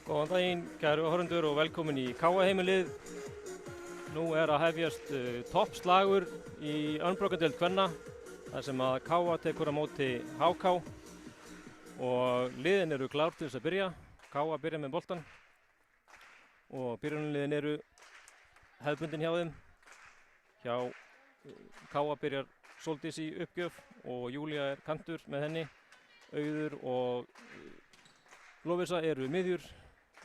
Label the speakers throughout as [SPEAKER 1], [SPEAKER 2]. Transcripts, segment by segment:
[SPEAKER 1] Góðan daginn, kæru áhorfendur og velkomin í KA heimilið. Nú að hefjast toppslagur í Unbroken-deild kvenna, þar sem að KA tekur á móti HK og liðin eru klár til þess að byrja. KA byrja með boltan og byrjunarliðin eru hefðbundin hjá þeim. Hjá KA byrjar Sóldís í uppgjöf og Júlía kantur með henni. Auður og Lovísa eru miðjur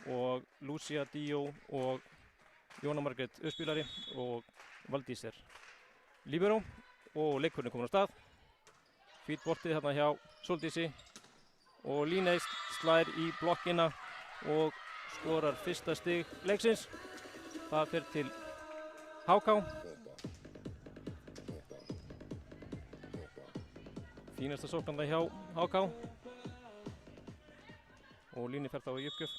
[SPEAKER 1] og Lúcia, Díó og Jóna Margrét uppspilari og Valdís líberó og leikurinn komin á stað. Fýtt boltið þarna hjá Sóldísi og Líneis slær í blokkina og skorar fyrsta stig leiksins. Það fer til HK. Fínasta sóknanda hjá HK og Líni fer þá í uppgjöf.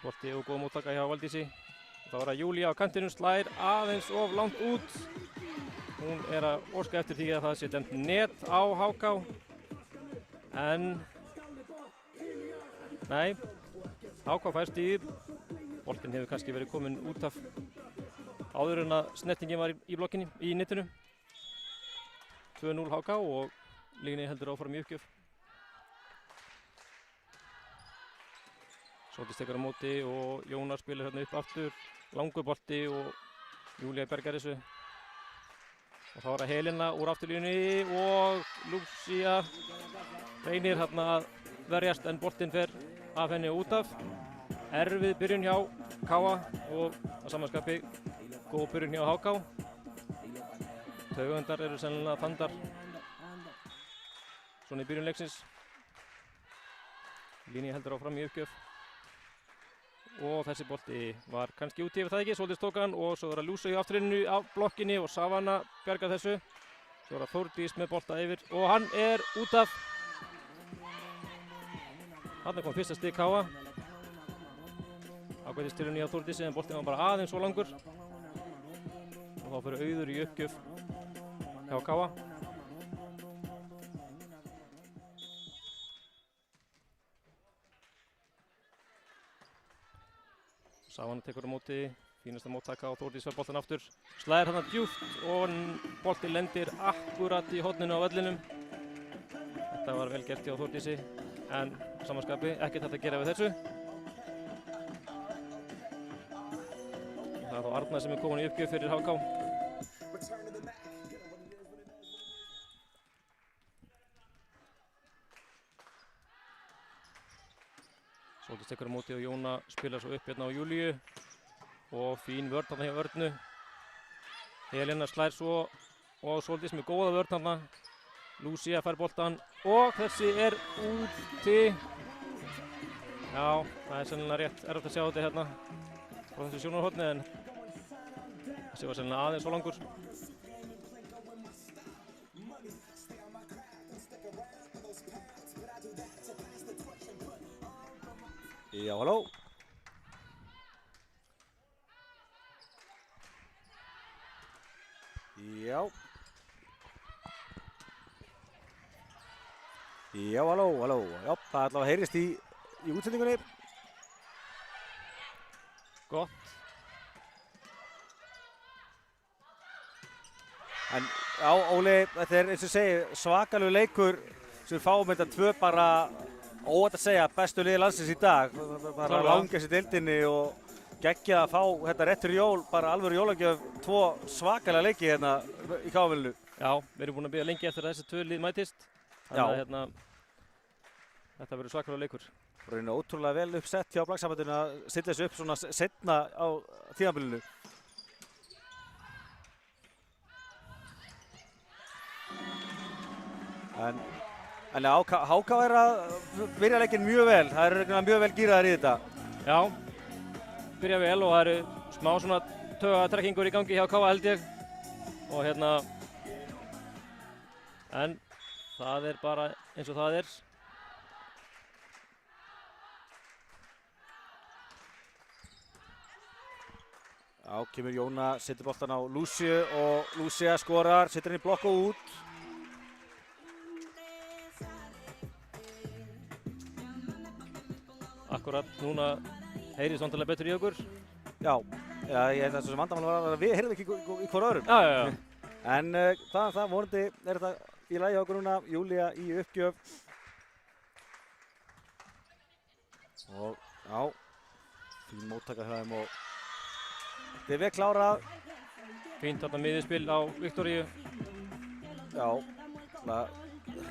[SPEAKER 1] Bolti og góð móttaka hjá Valdísi. Það var að Júlía á kantinum slær aðeins of langt út. Hún að óska eftir því að það sé dæmt net á HK. En nei, HK fær stigið. Boltinn hefur kannski verið kominn út af áður en að snertingin var í blokkinni í netinu. 2-0 HK og Líni heldur áfram í uppgjöf. Sóldís tekur á móti og Jónar spilar hérna upp aftur. Langur bolti og Júlía bergar þessu. Og þá að Helena úr afturlínunni og Lúcia reynir hérna að verjast en boltinn fer af henni út af. Erfið byrjun hjá KA og að samanskapi góð byrjun hjá HK. Taugandar eru sennilega þandar svona í byrjun leiksins. Líni heldur áfram í uppgjöf. Og þessi bolti var kannski úti yfir það ekki, Sóldís tók hann og svo að Lúcia í afturlínunni af blokkinni og Savannah bjargar þessu. Svo að Þórdís með bolta yfir og hann út af. Þarna kom fyrsta stig KA. Ágætis tilraun hjá Þórdísi en boltinn var bara aðeins svo langur. Og þá fyrir Auður í uppgjöf hjá KA. Savannah tekur á móti, fínasta móttaka og Þórdís fær boltan aftur. Slær hann djúpt og boltinn lendir akkurat í horninu á vellinum. Þetta var vel gert hjá Þórdísi en samanskapi ekkert hægt að gera við þessu. Það þá Arna sem komin í uppgjöf fyrir HK. Sóldís tekur á móti og Jóna spilar svo upp hérna á Júlíu og fín vörn þarna hjá Örnu. Helena slær svo og Sóldís með góða vörn þarna. Lúcia fær boltan og þessi úti. Já, það sennilega rétt erfitt að sjá þetta hérna frá þessu sjónarhorni en þessi var sennilega aðeins svo langur.
[SPEAKER 2] Já, halló. Já. Já, halló. Já, það allavega heyrist í útsendingunni.
[SPEAKER 1] Gott.
[SPEAKER 2] En já, Óli, þetta eins og segi svakalegur leikur sem við fáum þetta tvö bara óhætt að segja bestu liði landsins í dag. Bara langast í deildinni og geggjað að fá þetta rétt fyrir jól, bara alvöru jólagjöf, tvo svakalega leiki hérna í KA-velinu.
[SPEAKER 1] Já, við erum búin að bíða lengi eftir að þessi tvö lið mætist. Þannig að þetta verður svakalega leikur.
[SPEAKER 2] Það er ótrúlega vel uppsett hjá Blakksambandinu að stilla þessu upp svona seinna á tímabilinu. En HK að byrja leikinn mjög vel. Það mjög vel gíraðir í þetta.
[SPEAKER 1] Já, byrja vel og það smá svona taugatrekkingur í gangi hjá KA held ég. Og en það bara eins og það
[SPEAKER 2] Já, kemur Jóna, setur boltan á Lúciu og Lúcia skorar, setur henni í blokk og út.
[SPEAKER 1] akkurat núna heyrðist vantarlega betur í okkur.
[SPEAKER 2] Já, ég held að þessu vandamál var að við heyrðum ekki í hvor öðrum.
[SPEAKER 1] Já.
[SPEAKER 2] En það vonandi er þetta í lagi hjá okkur núna, Júlía í uppgjöf. Og já, fín móttaka hjá þeim og þetta er vel klárað.
[SPEAKER 1] Fínt þarna miðjuspil á Viktoríu.
[SPEAKER 2] Já, það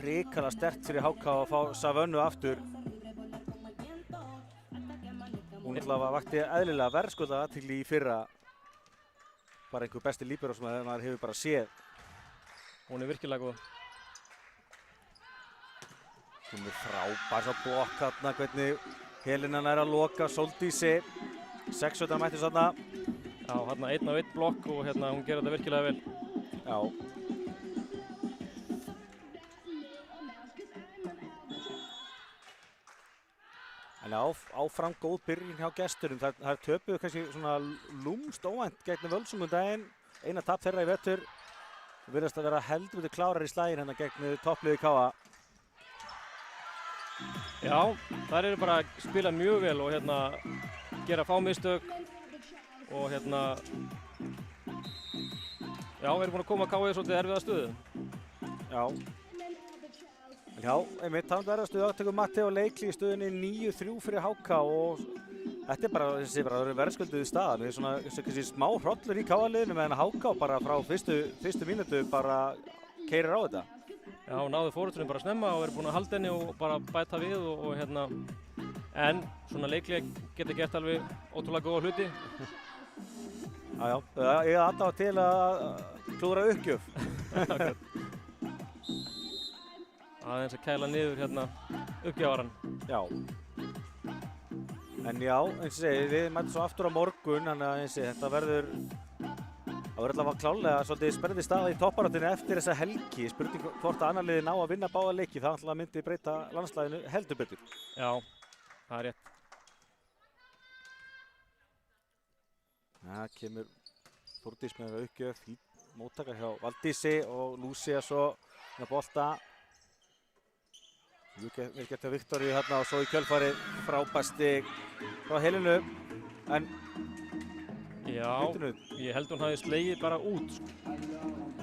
[SPEAKER 2] hrikalega sterkt fyrir HK að fá Savönnu aftur. Hún allavega vakti eðlilega verðskulda athygli í fyrra. Bara einhver besti líbero sem maður hefur bara séð.
[SPEAKER 1] Hún er virkilega góð.
[SPEAKER 2] Hún er frábær svo blokk þarna, hvernig Helena nær að loka Sóldísi. 6 mættis þarna.
[SPEAKER 1] Já, hérna 1 á 1 blokk og hérna hún gerir þetta virkilega vel.
[SPEAKER 2] Já. En áfram góð byrjun hjá gesturum. Það töpuðu kannski svona lúmst óvænt gegn Völsung daginn. Eina tap þeirra í vetur. Það virðast að vera heldur klárar í slaginn hérna gegn toppliði KA.
[SPEAKER 1] Já, þær eru bara að spila mjög vel og hérna gera fá mistök og hérna já, eru búin að koma KA í svolítið erfiða stöðu.
[SPEAKER 2] Já. Já, einmitt, það er að stuða áttökum Matti og Leikli í stöðunni 9-3 fyrir HK og þetta er bara, þessi bara verðskulduð staða. Við erum svona smá hrollur í KA-liðinu meðan HK bara frá fyrstu mínútu bara keyrir á þetta.
[SPEAKER 1] Já, náðu fórhundunum bara snemma og eru búin að halda henni og bara bæta við og hérna en svona Leikli geta gert alveg ótrúlega góða hluti.
[SPEAKER 2] Já, ég er alltaf til að klúðra uppgjöf.
[SPEAKER 1] Aðeins að kæla niður hérna uppgjafarann.
[SPEAKER 2] Já. En já, eins og segi, við mætum svo aftur á morgun, þannig að eins og þetta verður allavega klálega svolítið spennandi staða í topparáttinni eftir þessa helgi. Spurning hvort að annar liði ná að vinna báða leiki, það alltaf myndi breyta landslæðinu heldur betur.
[SPEAKER 1] Já, það er rétt.
[SPEAKER 2] Það kemur Þórdís með uppgjöf, móttaka hjá Valdísi og Lúcia svo með bolta. Vel gert hjá Viktoríu hérna og svo í kjölfarið frábært stig frá Helenu. En
[SPEAKER 1] já, ég held hún hafi slegið bara út.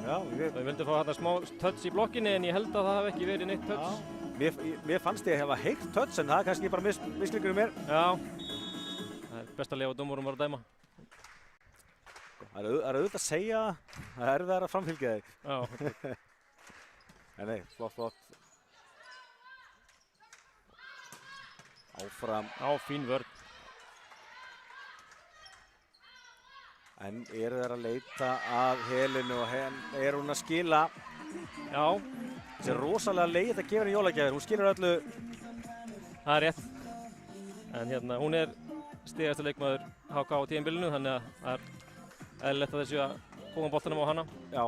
[SPEAKER 2] Já,
[SPEAKER 1] þau vildi fá hérna smá touch í blokkinni en ég held að það hafi ekki verið neitt touch.
[SPEAKER 2] Mér fannst ég að hefa heyrt touch en það er kannski bara misskilningur mér.
[SPEAKER 1] Já, það er best að lifa dómurum að dæma.
[SPEAKER 2] Það er auðvitað að segja það er verið að framfylgja þig.
[SPEAKER 1] Já.
[SPEAKER 2] Nei, flott. Áfram.
[SPEAKER 1] Já, fín vörn.
[SPEAKER 2] En eru þeir að leita að Helenu og er hún að skila?
[SPEAKER 1] Já.
[SPEAKER 2] Þessi er rosalega leiðið að gefa henni jólagjafir, hún skilur öllu.
[SPEAKER 1] Það er rétt. En hérna, hún er stigasti leikmaður HK á tímabilinu, þannig að það er eðlilegt að þessu að koma boltanum á hana.
[SPEAKER 2] Já.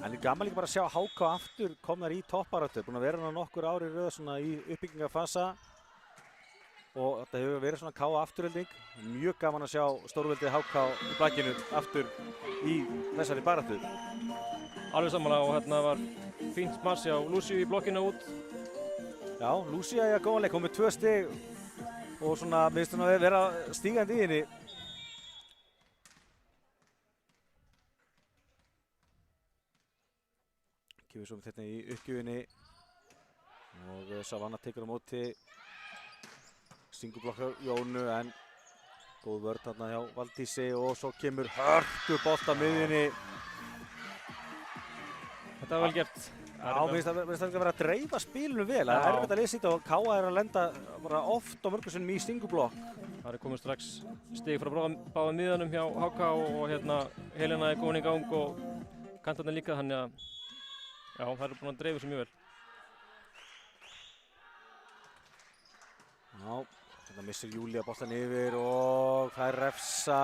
[SPEAKER 2] En er gaman líka bara að sjá HK aftur komnar í topparáttu, búin að vera hana nokkur ári í röð svona í uppbyggingafasa og þetta hefur verið svona KA afturölding. Mjög gaman að sjá stórveldið HK í bakinu aftur í þessari baráttu.
[SPEAKER 1] Alveg samanlega og hérna var fínt mars hjá Lúciu í blokkinu út.
[SPEAKER 2] Já, Lúcia er góðan leik, hún með 2 stig og svona minnst hún að vera stígandi í henni. Kemur svo með þetta í uppgjöfinni og Savanna tekur á móti singublokk Jónu en góð vörn þarna hjá Valdísi og svo kemur hörku bolt á miðjunni.
[SPEAKER 1] Þetta var vel gert.
[SPEAKER 2] Já, mér finnst það vera að dreifa spilinu vel. Það er erfitt að lesa þetta og KA er að lenda bara oft og mörgum sinnum í singublokk.
[SPEAKER 1] Það er komið strax stig frá báða miðjunum hjá HK og hérna Helena er komin í gang og kantarnir líka þannig að já, það er búin að dreifa sér mjög vel.
[SPEAKER 2] Já, þetta missir Júlía boltan yfir og það er refsa.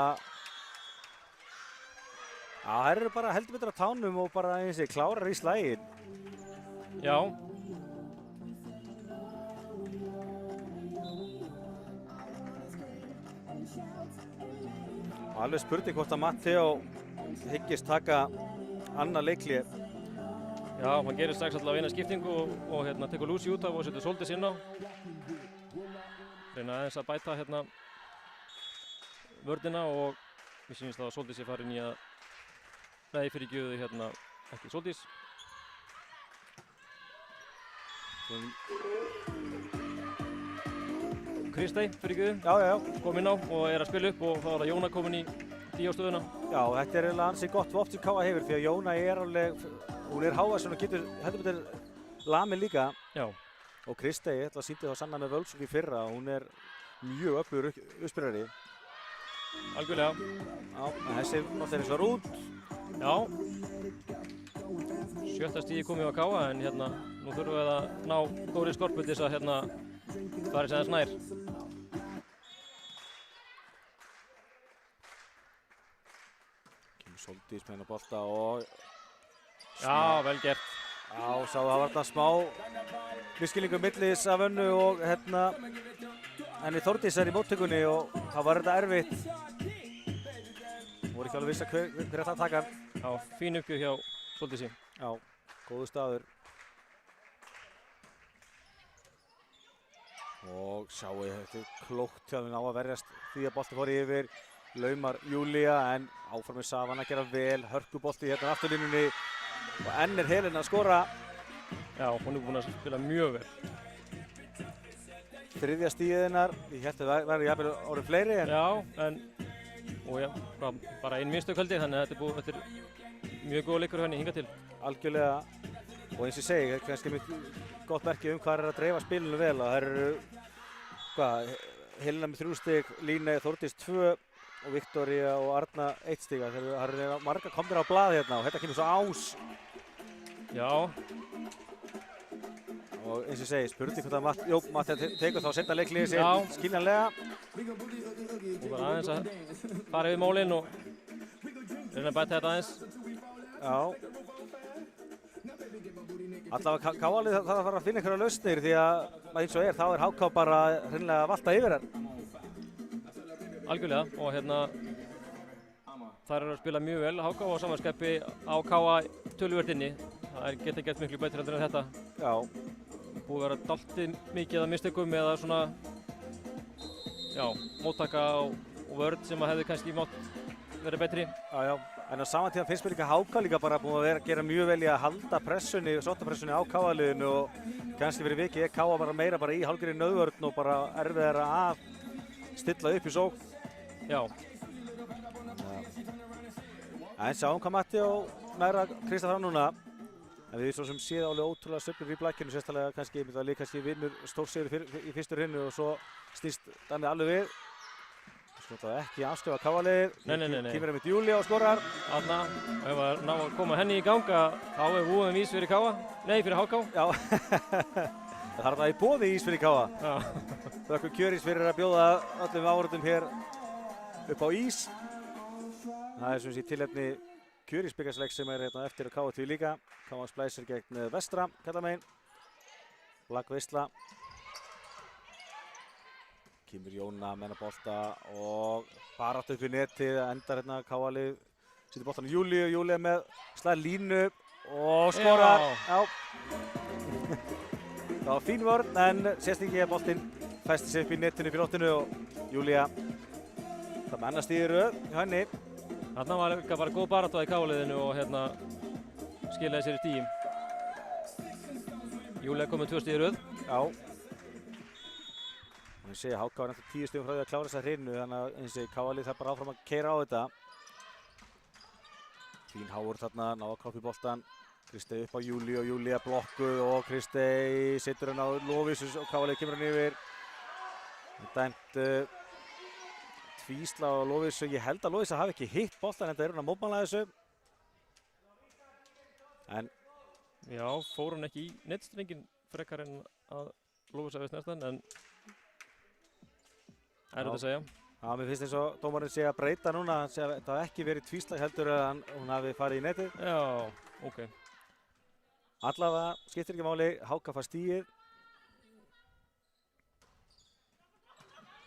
[SPEAKER 2] Já, það eru bara heldur betur á tánum og bara eins og klárar í slaginn.
[SPEAKER 1] Já.
[SPEAKER 2] Og alveg spurning hvort að Matteo hyggist taka annað leikli.
[SPEAKER 1] Já, hann gerir strax allavega eina skiptingu og hérna tekur Lúciu út af og setur Sóldís inn á. reyna aðeins að bæta hérna vörnina og mér sýnist að Sóldís er farin í að nei, fyrir gjöðu hérna ekki Sóldís. Kristey fyrir gjöðu.
[SPEAKER 2] Já.
[SPEAKER 1] Kom inn á og er að spila upp og þá er það Jóna komin í 10 á stöðuna.
[SPEAKER 2] Já, þetta er eiginlega ansi gott vopn sem Káa hefur því að Jóna er alveg, hún er hávaxin og getur heldur betur lamin líka.
[SPEAKER 1] Já.
[SPEAKER 2] Og Kristey, þetta sýndi þá sanna með Völsung í fyrra, hún er mjög öflugur uppspyrari.
[SPEAKER 1] Algjörlega.
[SPEAKER 2] Já, þessi náttúrulega eins og út.
[SPEAKER 1] Já. 7. stíði komið á Káa en hérna nú þurfum við að ná Dóri Skorpu til þess að hérna fara sem þess nær.
[SPEAKER 2] Kemur Sóldís með hennar bolta og
[SPEAKER 1] já, vel gert.
[SPEAKER 2] Já, sá það var þarna smá miskilningur millis af Önnu og hérna henni Þórdísar í móttökunni og það var þetta erfitt. Voru ekki alveg viss að hver ætla að taka hann.
[SPEAKER 1] Já, fín uppgjöf hjá Sóldísi.
[SPEAKER 2] Já, góðu staður. Og sjáu þetta er klókt hjá þeim á að verjast því að bolti fór yfir. Laumar Júlía en áfram með Savan að gera vel. Hörkubolti hérna á afturlínunni og enn er Helena að skora.
[SPEAKER 1] Já, hún er búin að spila mjög vel.
[SPEAKER 2] Þriðja stíðinnar, ég held að það verði jafnvel orðið fleiri en...
[SPEAKER 1] Já, en... Og já, bara ein mistök held ég, þannig að þetta er mjög góð leikur henni hingað til.
[SPEAKER 2] Algjörlega. Og eins og ég segi, kannski mjög gott merki hvað er að dreifa spilinu vel. Það eru, Helena með 3 stig, Líney Þórdís 2 og Viktoría og Arna 1 stiga. Það eru marga komnir á blað hérna og þetta kemur svo Ás.
[SPEAKER 1] Já.
[SPEAKER 2] Og eins og ég segi, spurning hvort að Matti tekur þá seinna leikliðið sér skiljanlega.
[SPEAKER 1] Og bara aðeins að fara yfir mólinn og reyna að bæta þetta aðeins.
[SPEAKER 2] Já. Allavega Káalið þarf að fara að finna einhverja lausnir því að eins og þá er HK bara hreinlega að valta yfir þær.
[SPEAKER 1] Algjörlega og hérna þær eru að spila mjög vel, HK og samanskeppi á Káa töluvert inni. Það geta gert miklu betur heldur en þetta.
[SPEAKER 2] Já.
[SPEAKER 1] Búið að vera dálítið mikið að mistökum eða svona móttaka og vörn sem að hefði kannski mátt verið betri.
[SPEAKER 2] Já. En á saman tíma finnst mér HK líka bara búin að gera mjög vel í að halda pressunni, sóttapressunni á Káa-liðinu og kannski verið vikið Káa bara meira bara í hálfgerðri nauðvörn og bara erfiðara að stilla upp í sókn.
[SPEAKER 1] Já.
[SPEAKER 2] En sjáum hvað Matti og næra Krista fram núna. En við svo sem séð alveg ótrúlega söfnur í blækjunum, sérstaklega kannski vinnur stórsigur í fyrstu hrinnu og svo snýst þannig alveg við. Svo ekki afskrifa Káa-liðið.
[SPEAKER 1] Nei.
[SPEAKER 2] Kemur með Júlía og skorar.
[SPEAKER 1] Þarna, ef að ná að koma henni í ganga, þá er vúðum ís fyrir Káa. Nei, fyrir HK.
[SPEAKER 2] Já, það er það í boði ís fyrir Káa.
[SPEAKER 1] Já.
[SPEAKER 2] Þökkum Kjörís fyrir að bjóða öllum áhorfendum hér upp á ís. Það er sem sé tilefni Kjörís bikarsleik sem er hérna eftir að Káa því líka. Káa splæsir gegn Vestra, kallamegin. Lagveisla. Kemur Jóna með hennar bolta og barátt upp í netið, endar hérna Káa-lið, setur boltan í Júlíu, Júlía með slag línu og skorar. Já. Það var fín vörn en sést ekki að boltinn festi sig upp í netinu upp í nóttinu og Júlía það með annars stíði röð hjá henni.
[SPEAKER 1] Þarna var líka bara góð barátta í Káa-liðinu og hérna skilaði sér í stígi. Júlía kom með 2 stíði röð.
[SPEAKER 2] Já. Og ég segi að HK var náttúrulega 10 stigum frá því að klára þessa hrinu þannig að eins og Káa-lið þarf bara áfram að keyra á þetta. Fín háur þarna, ná að kroppa í boltan. Kristey upp á Júlíu og Júlía blokkuð og Kristey setur hann á Lovísu og Káa-lið kemur hann yfir. Dæmt tvísla á Lovísu. Ég held að Lovísa hafi ekki hitt boltan en það er hann að mótmæla þessu. En
[SPEAKER 1] já, fór hann ekki í nettstrenginn frekar en að Lovísa veist næstan en erfitt að segja.
[SPEAKER 2] Já, mér finnst eins og dómarinn sé að breyta núna, hann sé að þetta hafi ekki verið tvíslag heldur að hún hafi farið í netið.
[SPEAKER 1] Já, ok.
[SPEAKER 2] Allavega skiptir ekki máli, HK fær stigið.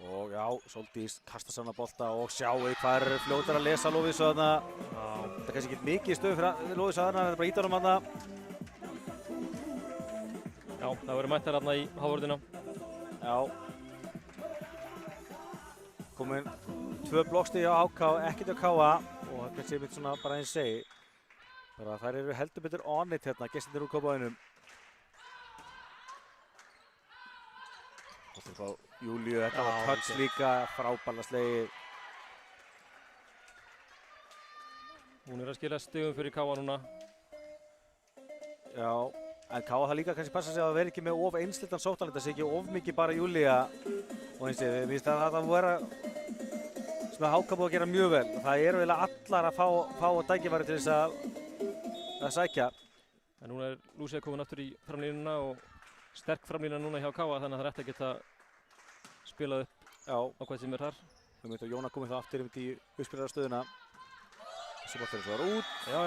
[SPEAKER 2] Og já, Sóldís kastar saman bolta og sjáu hvað er fljótar að lesa Lovísu þarna. Þetta er kannski ekki mikið stöð fyrir Lovísu þarna, þetta er bara íta honum þarna.
[SPEAKER 1] Já, það verður mættar þarna í hávörðina.
[SPEAKER 2] Já. komin 2 blokkstig á HK, ekkert á KA og það kannski mitt svona bara eins segi. Bara þær eru heldur betur on it hérna, gestirnir úr Kópavoginum. Og frá Júlíu, þetta var touch líka, frábærlega slegið.
[SPEAKER 1] Hún að skila stigum fyrir KA núna.
[SPEAKER 2] Já, en KA það líka kannski passa sig að vera ekki með of einslittan sóknarleik, það sé ekki of mikið bara Júlía og eins og við finnst að það vera sem að HK búið að gera mjög vel. Það eru eiginlega allar að fá tækifæri til þess að sækja.
[SPEAKER 1] En núna Lúcia komin aftur í framlínuna og sterk framlína núna hjá KA þannig að það er eftir að geta spilað upp á hvað sem er þar.
[SPEAKER 2] Jóna komið þá aftur í uppspilararstöðuna. Sem að fyrir svo var út.
[SPEAKER 1] Já.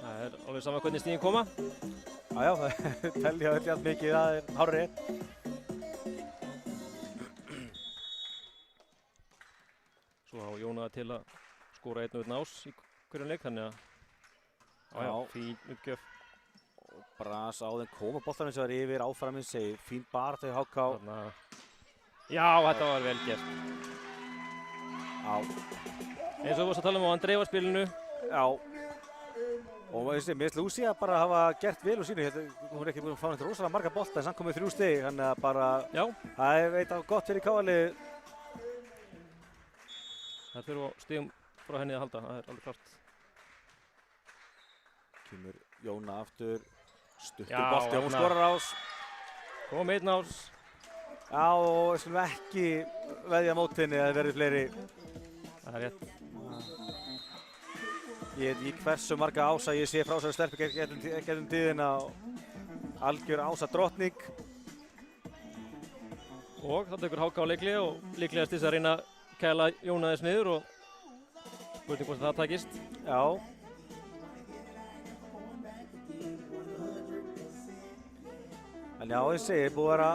[SPEAKER 1] Það er alveg sama hvernig stíðin koma.
[SPEAKER 2] Já, það telja öll jafn mikið, það er hárrétt.
[SPEAKER 1] Svo á Jóna til að skora einn og einn ás í hverjum leik, þannig að fín uppgjöf.
[SPEAKER 2] Bras á þeim koma boltanum sem var yfir áfram eins segi, fín barátta í HK.
[SPEAKER 1] Já, þetta var vel gert.
[SPEAKER 2] Já.
[SPEAKER 1] Eins og við varst að tala um á Andreifaspilinu.
[SPEAKER 2] Já. Og mér finnst Lúcia bara hafa gert vel úr sínu. Hún er ekki búin að fá neitt rosalega marga bolta en samt komið 3 stig, þannig að bara það er eitthvað gott fyrir KA-liðið.
[SPEAKER 1] Það þurfa stigum frá henni að halda, það er alveg klart.
[SPEAKER 2] Kemur Jóna aftur, stuttur bolti og hún skorar ás.
[SPEAKER 1] Kom einn ás.
[SPEAKER 2] Já, og við skulum ekki veðja mót henni að það verði fleiri.
[SPEAKER 1] Það er rétt.
[SPEAKER 2] Ég veit ekki hversu marga ása ég sé frá þessari stelpu gegnum tíðina og algjör ása drottning.
[SPEAKER 1] Og það tekur HK á leikli og líklegast þess að reyna að kæla Jóna þess niður og spurning hvort það takist.
[SPEAKER 2] Já. En já, ég segi, búið að vera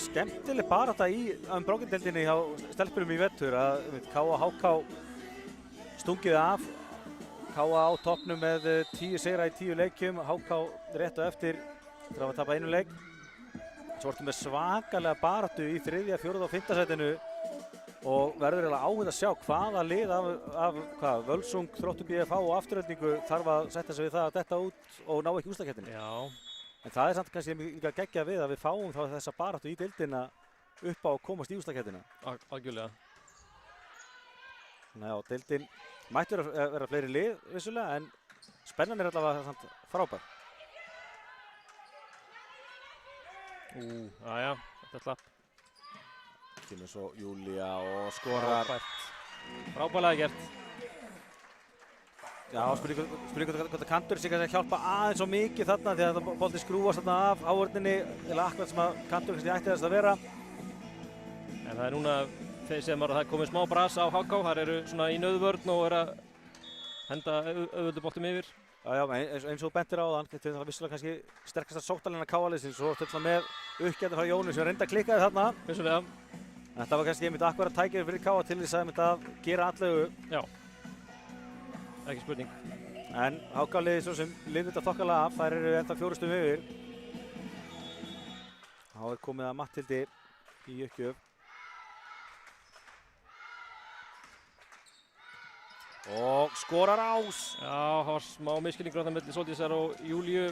[SPEAKER 2] skemmtileg barátta í Unbroken-deildinni hjá stelpunum í vetur að KA og HK stungið af. KA á toppnum með 10 sigra í 10 leikjum, HK rétt á eftir að hafa tapað einu leik. Svo ertu með svakalega baráttu í 3., 4. og 5. sætinu og verður eiginlega áhuga að sjá hvaða lið af Völsung, Þróttur BFH og Afturhaldingu þarf að setja sig við það að detta út og ná ekki úrslitakeppninni.
[SPEAKER 1] Já.
[SPEAKER 2] En það er samt kannski líka geggjað við að við fáum þá þessa baráttu í deildina upp á að komast í úrslitakeppnina.
[SPEAKER 1] Algjörlega.
[SPEAKER 2] Þannig að deildin mættur að vera fleiri lið vissulega en spennan er allavega samt frábær.
[SPEAKER 1] Jæja, þetta slapp.
[SPEAKER 2] Kemur svo Júlía og skorar.
[SPEAKER 1] Frábærlega gert.
[SPEAKER 2] Já, spurning hvort að kantur sig að hjálpa aðeins svo mikið þarna því að bolti skrúast þarna af áhörninni eða akkurat sem að kantur kannski ætti þess að vera.
[SPEAKER 1] En það er núna þeir sem það er komið smá bras á HK, þar eru svona í nauðvörn og eru að henda auðvöldu boltum yfir.
[SPEAKER 2] Já, eins og bentir á þann, það var vissulega kannski sterkasta sóknarlína KA-liðsins og stöldlega með uppgæti frá Jónu sem reynda klikkaði þarna.
[SPEAKER 1] Vissulega.
[SPEAKER 2] Þetta var kannski einmitt akkurat tækifæri fyrir KA til þess að gera allegu.
[SPEAKER 1] Já. Ekki spurning.
[SPEAKER 2] En HK-liðið svo sem lifði þetta þokkalega af, þær eru ennþá 4 stigum yfir. Þá er komið að Matthildi í uppgjöf. Og skorar ás.
[SPEAKER 1] Já, það var smá misskilningur á það milli Sóldísar og Júlíu.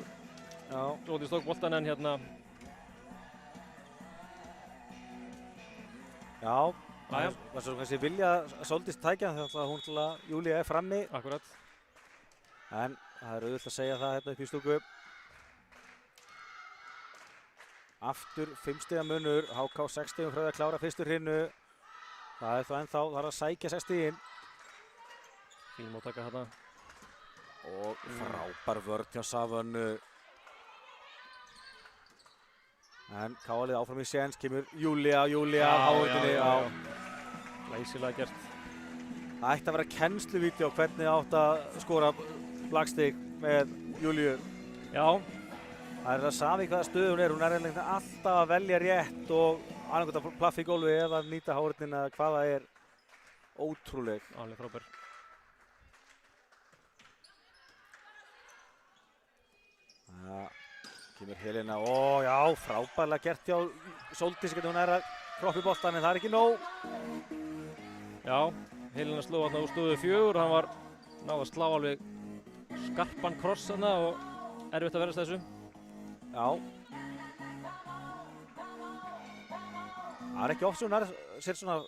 [SPEAKER 2] Já.
[SPEAKER 1] Sóldís tók boltan en hérna.
[SPEAKER 2] Já. Það var svo kannski vilja að Sóldís tækja þannig að hún til að Júlía er frammi.
[SPEAKER 1] Akkurat.
[SPEAKER 2] En það er auðvitað að segja það hérna upp í stúku. Aftur 5 stiga munur, HK 6 stigum frá að klára fyrstu hrinu. Það er þá ennþá, það er að sækja 6 stigin.
[SPEAKER 1] Fín móttaka þarna.
[SPEAKER 2] Og frábær vörn hjá Savönnu. En KA-liðið áfram í séns, kemur Júlía á háundinni.
[SPEAKER 1] Læsilega gert.
[SPEAKER 2] Það ætti að vera kennsluvídeó hvernig átt að skora blagstig með Júlíu.
[SPEAKER 1] Já.
[SPEAKER 2] Það er að safi hvaða stöð hún er alltaf að velja rétt og annarkvæmt að plaffa í gólfi eða nýta háurnina hvað það er ótrúleg.
[SPEAKER 1] Alveg frábær.
[SPEAKER 2] Kemur Helena, já, frábærlega gert hjá Sóldísi, hún að kroppa í boltan en það ekki nóg.
[SPEAKER 1] Já, Helena sló þarna úr stöðu 4, hann var náð að slá alveg skarpan kross þarna og erfitt að verðast þessu.
[SPEAKER 2] Já. Það ekki oft sem hún sér svona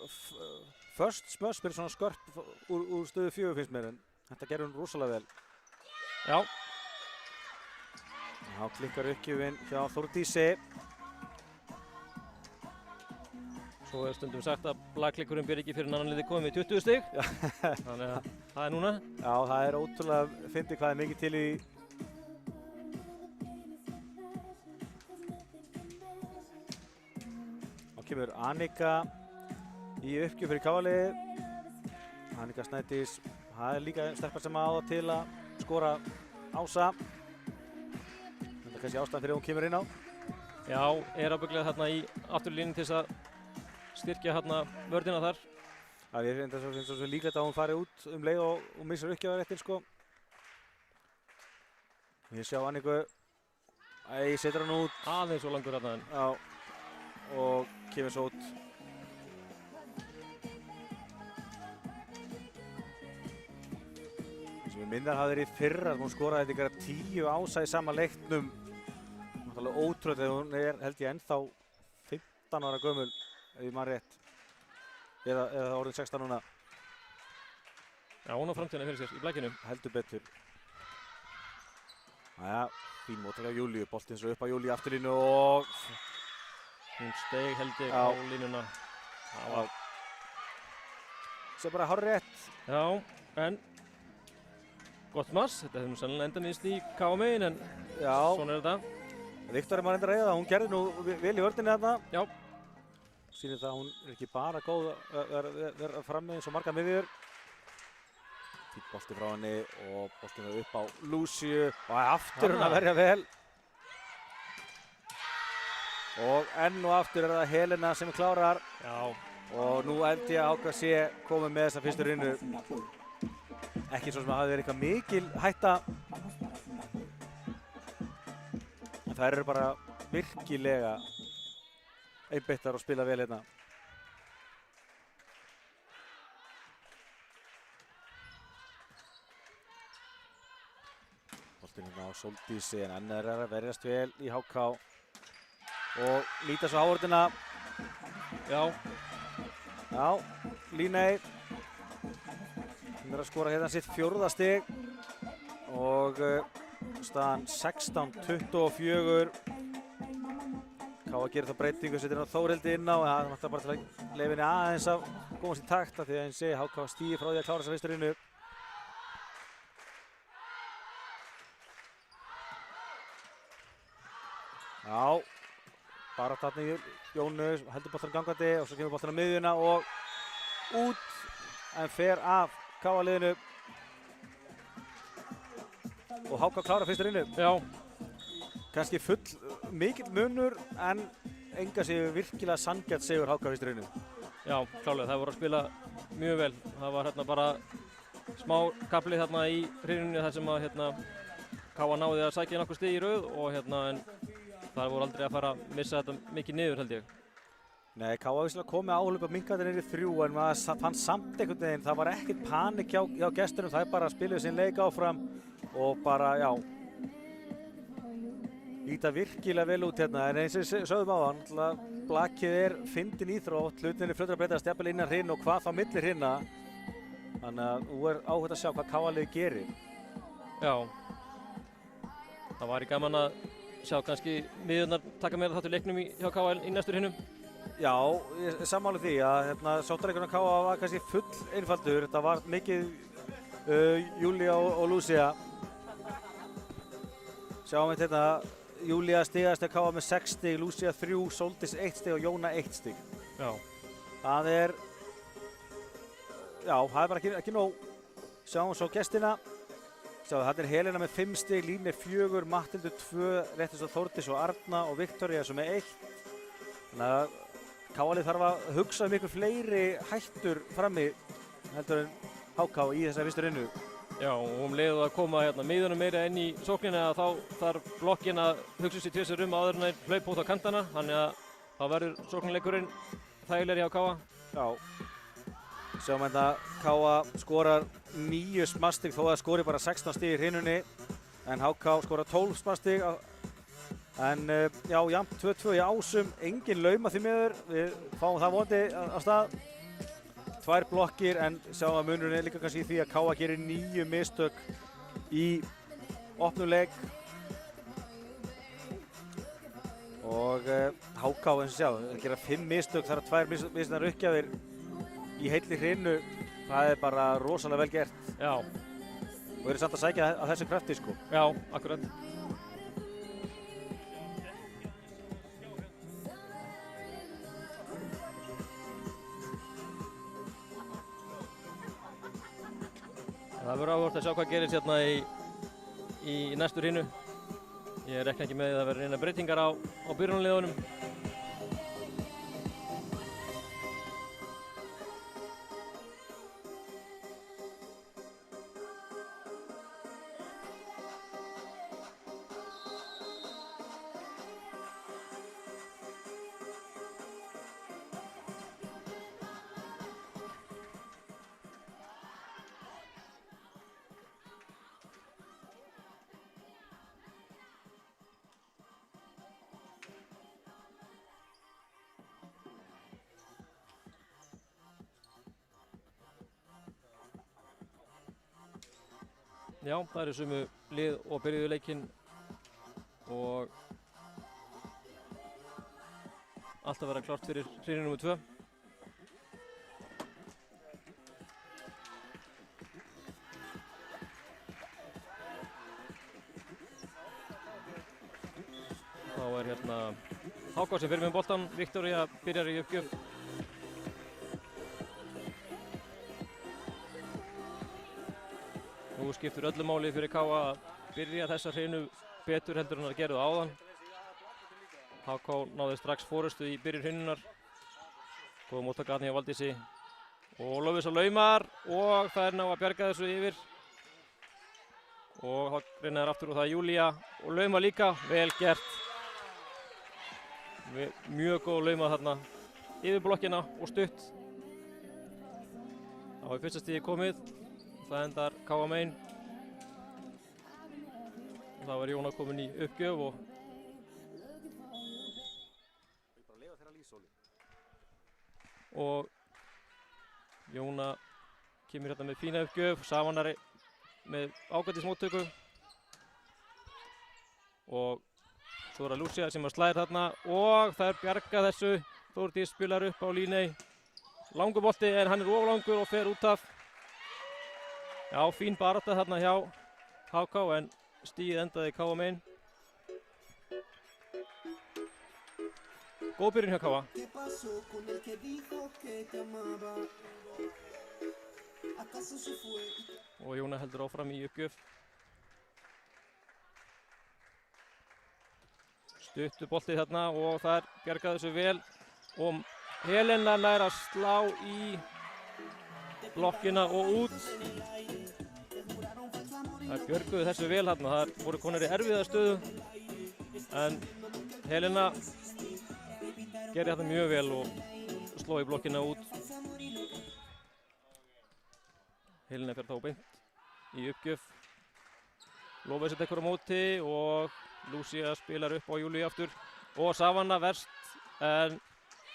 [SPEAKER 2] first smöss fyrir svona skörp úr stöðu 4 finnst mér, en þetta gerði hún rosalega vel.
[SPEAKER 1] Já.
[SPEAKER 2] Þá klikkar uppgjöfin hjá Þórdísi.
[SPEAKER 1] Svo stundum sagt að blagklikkurinn byrja ekki fyrir annan liði komið í 20 stig. Þannig að það er núna.
[SPEAKER 2] Já, það ótrúlega fyndið hvað mikið til í. Þá kemur Annika í uppgjöf fyrir KA-liðið. Annika Snædís, það líka stelpa sem á til að skora Ása. Þetta kannski ástæðan fyrir hún kemur inn á.
[SPEAKER 1] Já, ábygglega þarna í afturlínu til þess að styrkja hérna vörðina þar.
[SPEAKER 2] Já, ég finnst það svo líklegt að hún fari út leið og missar uppgjafaréttinn sko. Ég sjá Anniku, setur hann út.
[SPEAKER 1] Aðeins og langur hérna.
[SPEAKER 2] Já, og kemur svo út. Sem ég minnar hafði verið í fyrra, hún skoraði þetta 10 Ása í sama leiknum. Náttúrulega ótrúlega, hún held ég ennþá 15 ára gömul. Ef ég maður rétt. Eða orðin 16 núna.
[SPEAKER 1] Já, hún á framtíðina fyrir sér í blækinu.
[SPEAKER 2] Heldur betur. Jæja, fín móttaka af Júlíu. Boltinn svo upp á Júlíu afturlínu og
[SPEAKER 1] hún steig held ég á línuna.
[SPEAKER 2] Já. Svo bara hárrétt.
[SPEAKER 1] Já, en gott mass. Þetta hefur nú sannlega enda minnst í KA-megin, en svona þetta.
[SPEAKER 2] Viktor maður enda reyða. Hún gerði nú vel í vörninni þarna.
[SPEAKER 1] Já.
[SPEAKER 2] Sýnir það að hún ekki bara góð að vera frammi eins og margar miðjur. Fínt bolti frá henni og boltinn upp á Lúciu og aftur hún að verja vel. Og enn og aftur það Helena sem klárar.
[SPEAKER 1] Já.
[SPEAKER 2] Og nú held ég að Áka sé komið með þessa fyrstu rinnu. Ekki svo sem að hafi verið eitthvað mikil hætta. En það eru bara virkilega einbeittar og spila vel hérna. Boltinn hérna á Sóldísi en annar að verjast vel í HK. Og nýta svo háorðina.
[SPEAKER 1] Já.
[SPEAKER 2] Já, Líney. Hún að skora hérna sitt 4. stig. Og staðan 16-24. KA gerir þá breytingu, setur hann Þórhildi inn á, það vantar bara til að leyfa henni aðeins að komast í takt af því að henni sé HK stíði frá því að klára þessa fyrstu rinnu. Já, bara þarna í Jónu, heldur boltann gangandi og svo kemur boltann á miðjuna og út en fer af KA-liðinu og HK klára fyrstu rinnu.
[SPEAKER 1] Já.
[SPEAKER 2] Kannski mikill munur en enga sigur virkilega sanngjarn sigur HK fyrstu rinnu.
[SPEAKER 1] Já, klálega, það voru að spila mjög vel. Það var hérna bara smá kafli þarna í rinunni þar sem að KA náði að sækja nokkur stig í röð og en það voru aldrei að fara að missa þetta mikið niður held ég.
[SPEAKER 2] Nei, KA vissulega komið áhlaupa minkandi niður í 3 en maður fann samt einhvern veginn, það var ekkert panik hjá gestunum, það bara að spiluðu sinn leik áfram og bara, já, líta virkilega vel út hérna, en eins og við sögðum á það, blakið fyndin íþrótt, hlutinni fljótur að breytast jafnvel innan hrinn og hvað þá millir hrinna. Þannig að þú áhugt að sjá hvað KA-liðið gerir.
[SPEAKER 1] Já, það væri gaman að sjá kannski miðjurnar taka meira þátt í leiknum hjá KA í næstur hinnum.
[SPEAKER 2] Já, ég sammála því að sóttarleikurinn KA var kannski full einfaldur, þetta var mikið Júlía og Lúcia. Sjáum við hérna, Júlía stigast að KA með 6 stig, Lúcia 3, Sóldís 1 stig og Jóna 1 stig.
[SPEAKER 1] Já.
[SPEAKER 2] Það er bara ekki nóg. Sjáum svo gestina. Sjáum þetta er Helena með 5 stig, Lín 4, Matthildur 2, réttist á Þórdís og Arna og Viktoría sem með 1. Þannig að KA-lið þarf að hugsa miklu fleiri hættur frammi heldur en HK í þessari fyrstu rinnu.
[SPEAKER 1] Já, og leiðu að koma hérna miðunum meira inn í sóknina þá þarf blokkin að hugsa sér tvisvar áður en þeir hlaupa út á kantana, þannig að þá verður sóknarleikurinn þægilegri hjá KA.
[SPEAKER 2] Já, sjáum hérna KA skorar 9 smarstig þó að skori bara 16 stig í hrinunni, en HK skorar 12 smarstig. En já, jafnt 2-2 í Ásum, engin lauma því miður, við fáum það vonandi á stað. 2 blokkir, en sjáum að munurinn líka kannski í því að KA gerir 9 mistök í opnum leik. Og HK, eins og sjá, gera 5 mistök, þar að 2 mistöknar uppgjafir í heilli hrinu. Það er bara rosalega vel gert.
[SPEAKER 1] Já.
[SPEAKER 2] Og eru samt að sækja að þessu krafti, sko.
[SPEAKER 1] Já, akkurat. Það verður áhugavert að sjá hvað gerist hérna í næstu hrínu. Ég rekna ekki með að það verður neina breytingar á byrjunarliðunum. Já, það eru sömu lið og byrjuðu leikinn og allt að vera klárt fyrir hrínu nr. 2. Þá er hérna HK sem fyrir með boltan, Viktoría byrjar í uppgjöf. Nú skiptir öllu máli fyrir KA að byrja þessa hreinu betur heldur en að gera það áðan. HK náði strax forystu í byrjun hreinunar. Góð móttaka hjá Valdísi. Og Lovísa laumar og það er ná að bjarga þessu yfir. Og þá reyna þær aftur og það er Júlía og lauma líka, vel gert. Mjög góð lauma þarna yfir blokkina og stutt. Þá er fyrsta stigið komið. Það endar KA megin. Þá er Jóna komin í uppgjöf og Jóna kemur hérna með fína uppgjöf, Savanari með ágætis móttöku og svo er það Lúcia sem slæðir þarna og þær bjarga þessu. Þórdís spilar upp á Líney. Langur bolti en hann er of langur og fer út af. Já, fín barátta þarna hjá HK en stigið endaði KA megin. Góð byrjun hjá KA. Og Jóna heldur áfram í uppgjöf. Stuttu boltið þarna og þar bjargaði þessu vel og Helena nær að slá í blokkina og út. Það björguðu þessu vel hérna, það voru konur í erfiða stöðu en Helena gerði þetta mjög vel og sló í blokkina út. Helena fer þá beint í uppgjöf. Lófið tekur á móti og Lúcia spilar upp á Júlíu aftur og Savanna verst en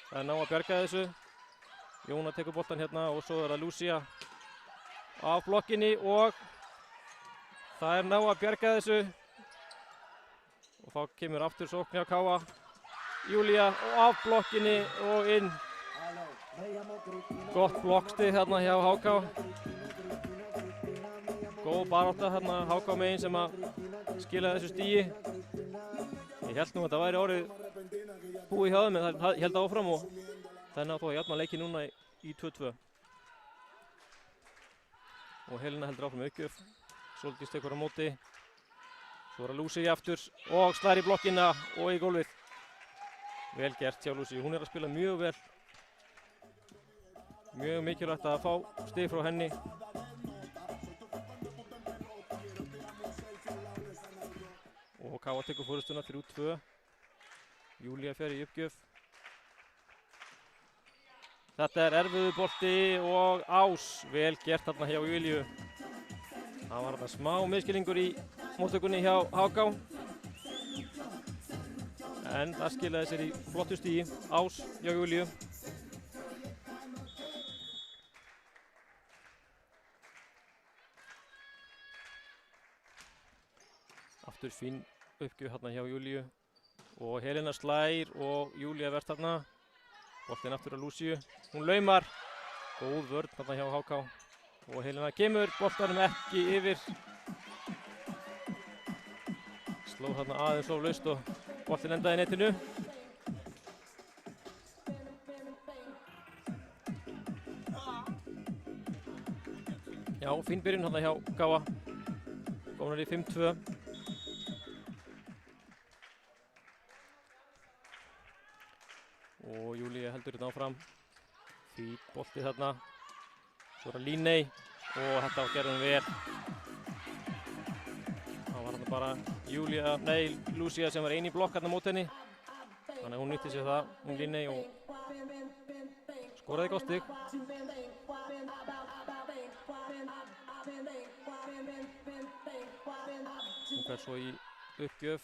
[SPEAKER 1] það er ná að bjarga þessu. Jóna tekur boltan hérna og svo er það Lúcia af blokkinni og það er ná að bjarga þessu og þá kemur aftur sókn hjá KA. Júlía og af blokkinni og inn. Gott blokkstig hérna hjá HK. Góð barátta hérna HK megin sem að skila þessu stigi. Ég held nú að þetta væri orðið búið hjá þeim en það held áfram og þannig að þó að jafna leikinn núna í 2-2. Og Helena heldur áfram uppgjöf. Sóldís tekur á móti. Svo er að Lúcia aftur og slær í blokkina og í gólfið. Vel gert hjá Lúcia. Hún er að spila mjög vel. Mjög mikilvægt að fá stig frá henni. Káa tekur fórustuna 3-2. Júlía fer í uppgjöf. Þetta erfiður bolti og Ás. Vel gert þarna hjá Júlíu. Það var þarna smá misskilningur í móttökunni hjá HK. En það skilaði sér í flottu stigi. Ás hjá Júlíu. Aftur fín uppgjöf hérna hjá Júlíu. Og Helena slær og Júlía verðt þarna. Boltinn aftur á Lúsíu. Hún laumar. Góð vörn þarna hjá HK. Og Helena kemur boltanum ekki yfir. Sló þarna aðeins of laust og boltinn endaði í netinu. Já, fín byrjun þarna hjá Káa. Komnar í 5-2. Og Júlía heldur þetta áfram. Fín bolti þarna. Svo er það Líney og þetta gerði hún vel. Það var þarna bara Lúsía sem var eini í blokk þarna mót henni. Þannig að hún nýtti sér það, hún Líney, og skoraði gott stig. Hún fer svo í uppgjöf.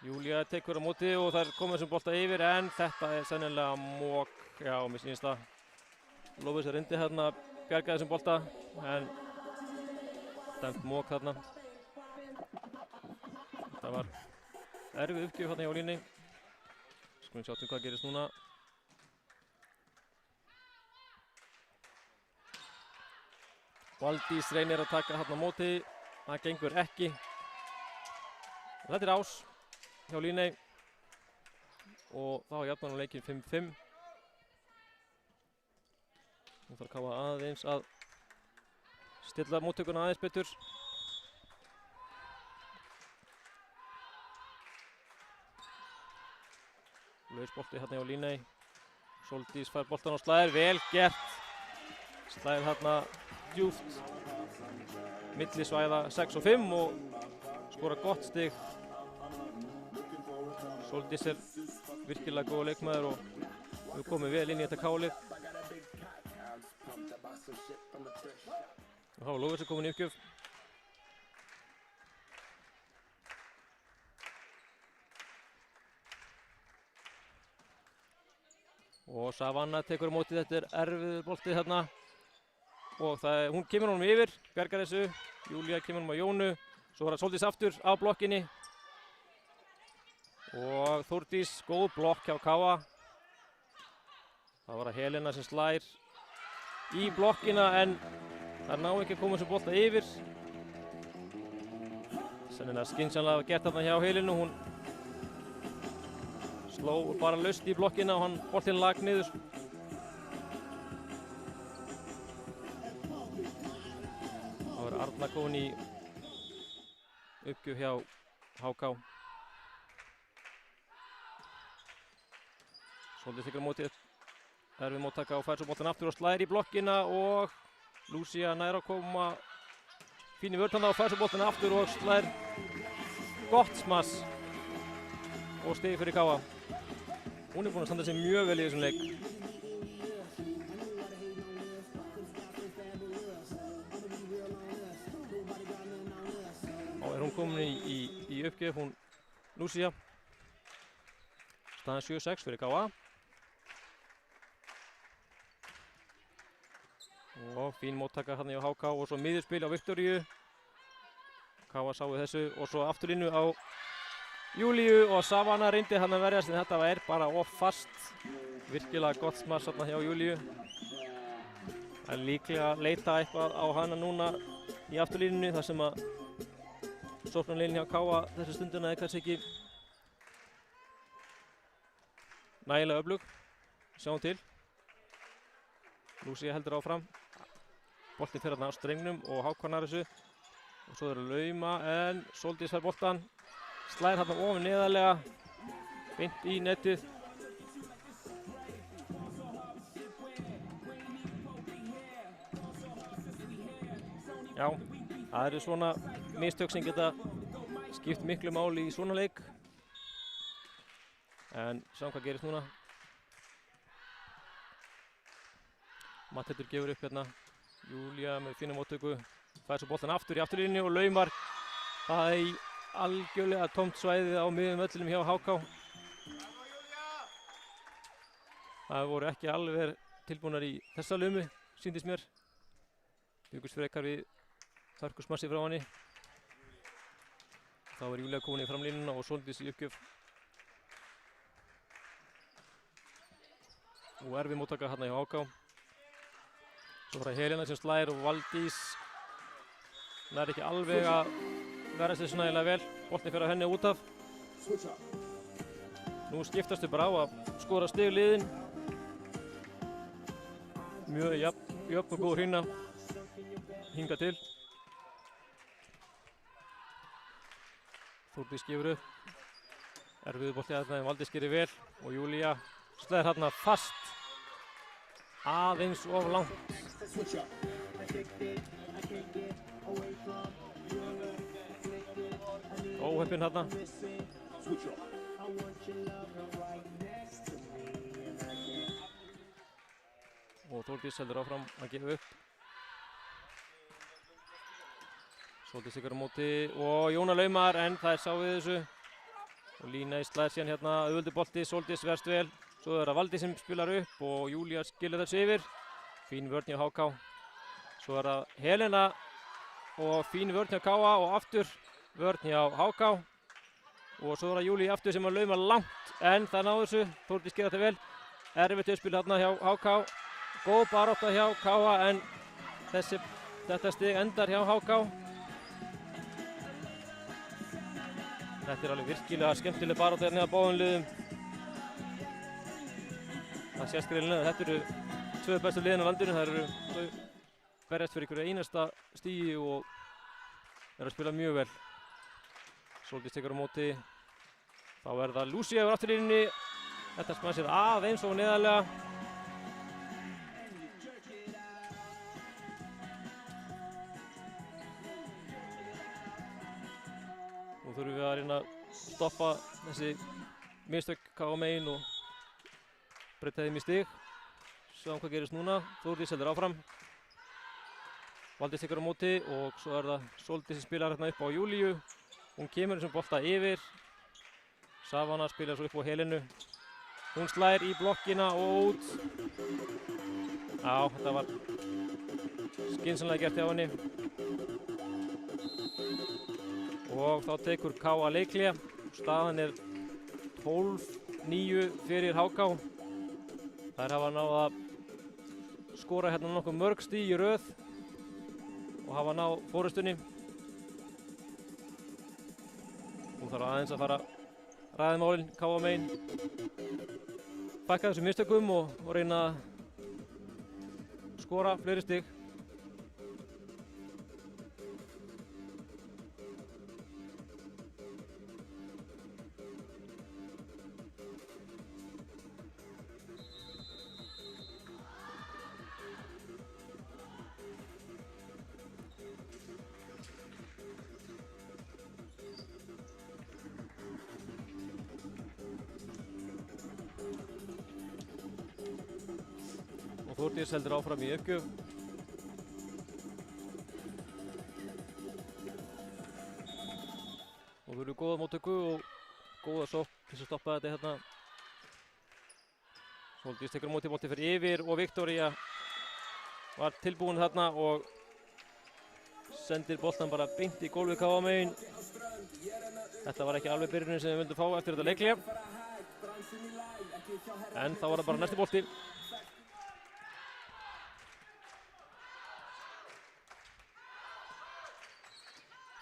[SPEAKER 1] Júlía tekur á móti og þær komið þessum bolta yfir, en þetta er sennilega mók. Já, mér sýnist það. Lófis reyndi hérna að bjarga þessum bolta, en dæmt mók þarna. Þetta var erfið uppgjöf hérna hjá Líney. Skulum sjá hvað gerist núna. Valdís reynir að taka hérna á móti. Það gengur ekki. Og þetta er Ás hjá Líney. Og þá jafnar hún leikinn 5-5. Nú þarf Káa aðeins að stilla móttökuna aðeins betur. Laus bolti hérna hjá Líney. Sóldís fær boltan á Slæðir, vel gert. Slæðir hérna djúpt. Milli svæða 6 og 5 og skora gott stig. Sóldís er virkilega góð leikmaður og hefur komið vel inn í þetta Káa-lið. Og þá var Lófis komin í uppgjöf. Og Savanna tekur á móti, þetta er erfiður bolti þarna. Og hún kemur honum yfir, bjargar þessu. Júlía kemur honum á Jónu. Svo var það Sóldís aftur á blokkinni. Og Þórdís, góð blokk hjá Káa. Það var það Helena sem slær í blokkina, en það ná ekki að koma þessum bolta yfir. Sennilega skynsamlega gert þarna hjá Helenu. Hún sló bara laust í blokkina og boltinn lag niður. Það var Arna komin í uppgjöf hjá HK. Sóldís tekur á móti, erfið móttaka og fær svo boltinn aftur og slær í blokkina, og Lúsía nær að koma fín í vörn og fær svo boltinn aftur og slær gott smass og stig fyrir Káa. Hún er búin að standa sig mjög vel í þessum leik. Þá er hún komin í uppgjöf, hún Lúsía. Staðan 7-6 fyrir Káa. Og fín móttaka hérna hjá HK og svo miðjurspil á Viktoríu. Káa sáu þessu og svo afturlínu á Júlíu, og Savanna reyndi hann að verjast, en þetta var bara of fast. Virkilega gott smass hérna hjá Júlíu. Það er líklega að leita eitthvað á hana núna í afturlínunni, þar sem að sóknarlínan hjá Káa þessu stundina er kannski ekki nægilega öflug. Sjáum til. Lúsía heldur áfram. Boltinn fer hérna á strengnum og HK nær þessu. Og svo er að lauma, en Sóldís fær boltan. Slær hérna ofan neðarlega, beint í netið. Já, Það eru svona mistök sem geta skipt miklu máli í svona leik. En sjáum hvað gerist núna. Matthildur gefur upp hérna. Júlía með fína móttöku. Fær svo boltan aftur í afturlínunni og laumar. Það er í algjörlega tómt svæðið á miðjum völlinum hjá HK. Það voru ekki alveg tilbúnar í þessa laumu, sýndist mér. Byggust frekar við hörkusmassi frá henni. Þá er Júlía komin í framlínuna og Sóldís í uppgjöf. Og erfið móttaka hérna hjá HK. Svo var það Helena sem slær og Valdís nær ekki alveg að verða sér svona eiginlega vel. Boltinn fer á henni út af. Nú skiptast þau bara á að skora stig liðin. Mjög jöfn og góð hrína hingað til. Þórdís gefur upp. Erfiður bolti þarna en Valdís gerir vel og Júlía slær þarna fast. Aðeins of langt. Óheppinn þarna. Og Þórdís heldur áfram að gefa upp. Sóldís ykkur á móti og Jóna laumar en það er sá við þessu. Og Lína slær síðan hérna auðveldur bolti, Sóldís verst vel. Svo er það Valdís sem spilar upp og Júlía skilur þessu yfir. Fín vörn hjá HK. Svo er það Helena og fín vörn hjá KA og aftur vörn hjá HK. Og svo er það Júlía aftur sem að lauma langt en það náður þessu. Þórdís gerir þetta vel. Erfitt uppspil hérna hjá HK. Góð barátta hjá KA en þetta stig endar hjá HK. Þetta er alveg virkilega skemmtileg barátta hérna á báðum liðum. Það sést greinilega að þetta eru tvö bestu liðin á landinu. Það eru þau berjast fyrir einhverju einasta stigi og eru að spila mjög vel. Sóldís tekur á móti. Þá er það Lúsía yfir afturlínunni. Þetta smansir aðeins og neðarlega. Nú þurfum við að reyna að stoppa þessi mistök KA megin og breyta þeim í stig. Sjáum hvað gerist núna. Þórdís heldur áfram. Valdís tekur á móti og svo er það Sóldís sem spilar hérna upp á Júlíu. Hún kemur þessum bolta yfir. Savana spilar svo upp á Helenu. Hún slær í blokkina og út. Já, þetta var skynsamlega gert hjá henni. Og þá tekur KA leikhlé. Staðan er 12-9 fyrir HK. Þær hafa náð að skora hérna nokkuð mörg stig í röð og hafa náð forystunni. Nú þarf aðeins að fara ræða málin KA megin. Fækka þessum mistökum og reyna að skora fleiri stig. Þórdís heldur áfram í uppgjöf. Og við erum góða móttöku og góða sókn til að stoppa þetta hérna. Sóldís tekur á móti, bolti fyrir yfir og Viktoría var tilbúin þarna og sendir boltan bara beint í gólfið KA megin. Þetta var ekki alveg byrjunin sem við vildum fá eftir þetta leikhlé. En þá var það bara næsti bolti.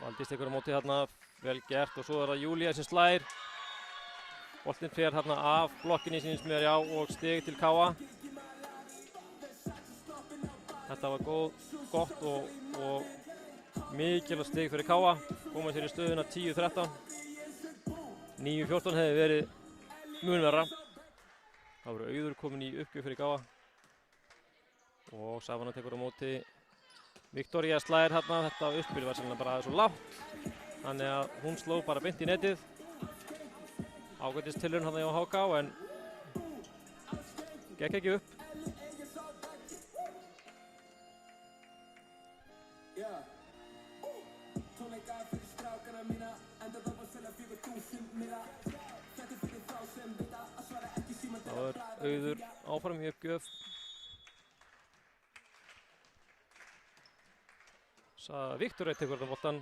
[SPEAKER 1] Valdís tekur á móti hérna, vel gert og svo er það Júlía sem slær. Boltinn fer hérna af blokkinni sínist mér, já, og stig til KA. Þetta var gott og mikilvægt stig fyrir KA. Koma sér í stöðuna 10-13. 9-14 hefði verið mun verra. Það voru Auður komin í uppgjöf fyrir KA. Og Savana tekur á móti Viktoría slær hérna, þetta uppspil var sannlega bara svo lágt. Þannig að hún sló bara beint í netið. Ágætis tilraun hérna hjá HK en gekk ekki upp. Það var Auður áfram í uppgjöf. Viktoría tekur þetta boltan